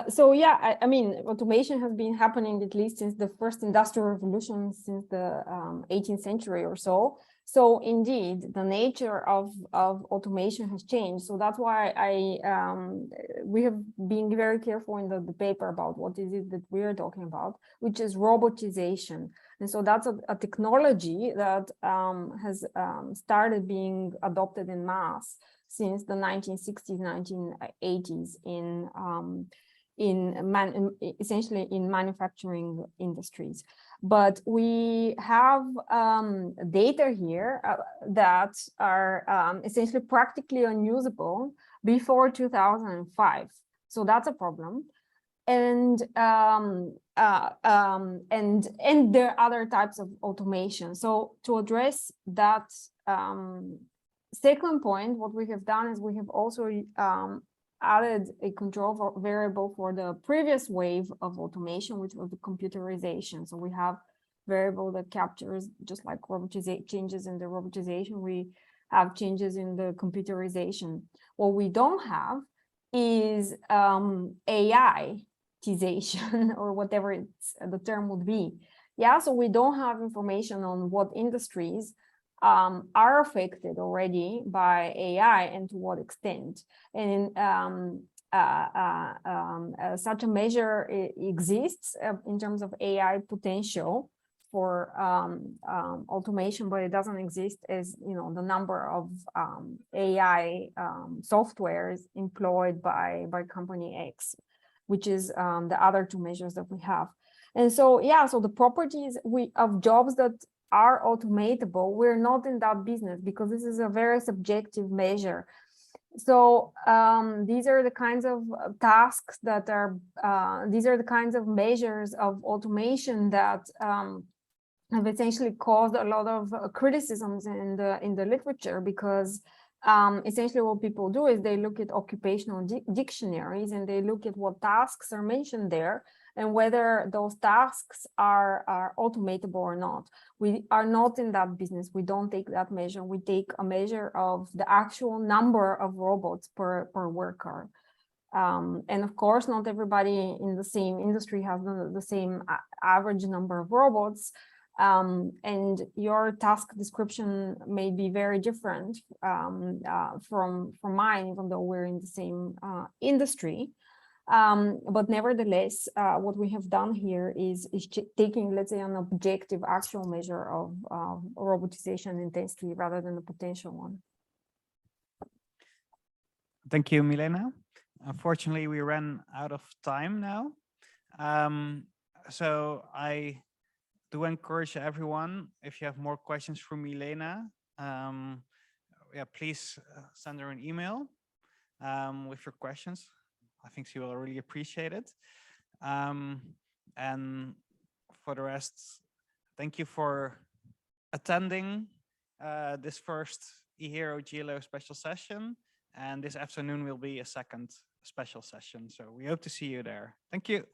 So yeah, I mean, automation has been happening at least since the first industrial revolution, since the 18th century or so. So indeed, the nature of automation has changed. So that's why we have been very careful in the paper about what is it that we are talking about, which is robotization. And so that's a technology that has started being adopted in mass since the 1960s, 1980s essentially in manufacturing industries. But we have data here that are essentially practically unusable before 2005. So that's a problem. And there are other types of automation. So to address that second point, what we have done is we have also added a control variable for the previous wave of automation, which was the computerization. So we have variable that captures, just like changes in the robotization, we have changes in the computerization. What we don't have is AI-tization or whatever the term would be. Yeah, so we don't have information on what industries are affected already by AI and to what extent. And such a measure exists in terms of AI potential for automation, but it doesn't exist as, you know, the number of AI softwares employed by company X, which is the other two measures that we have. And so, yeah, so the properties of jobs that are automatable, we're not in that business because this is a very subjective measure. So these are the kinds of tasks that are, these are the kinds of measures of automation that have essentially caused a lot of criticisms in the literature, because essentially what people do is they look at occupational dictionaries and they look at what tasks are mentioned there and whether those tasks are automatable or not. We are not in that business. We don't take that measure. We take a measure of the actual number of robots per worker. And of course, not everybody in the same industry has the same average number of robots. And your task description may be very different from mine, even though we're in the same industry. But nevertheless, what we have done here is taking, let's say, an objective actual measure of robotization intensity rather than the potential one.
Thank you, Milena. Unfortunately, we ran out of time now. So I do encourage everyone, if you have more questions for Milena, yeah, please send her an email with your questions. I think she will really appreciate it. And for the rest, thank you for attending this first EHERO GLO special session. And this afternoon will be a second special session. So we hope to see you there. Thank you.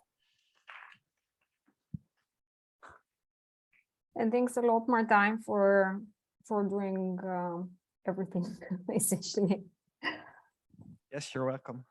And thanks a lot, Martijn, for doing everything, essentially.
Yes, you're welcome.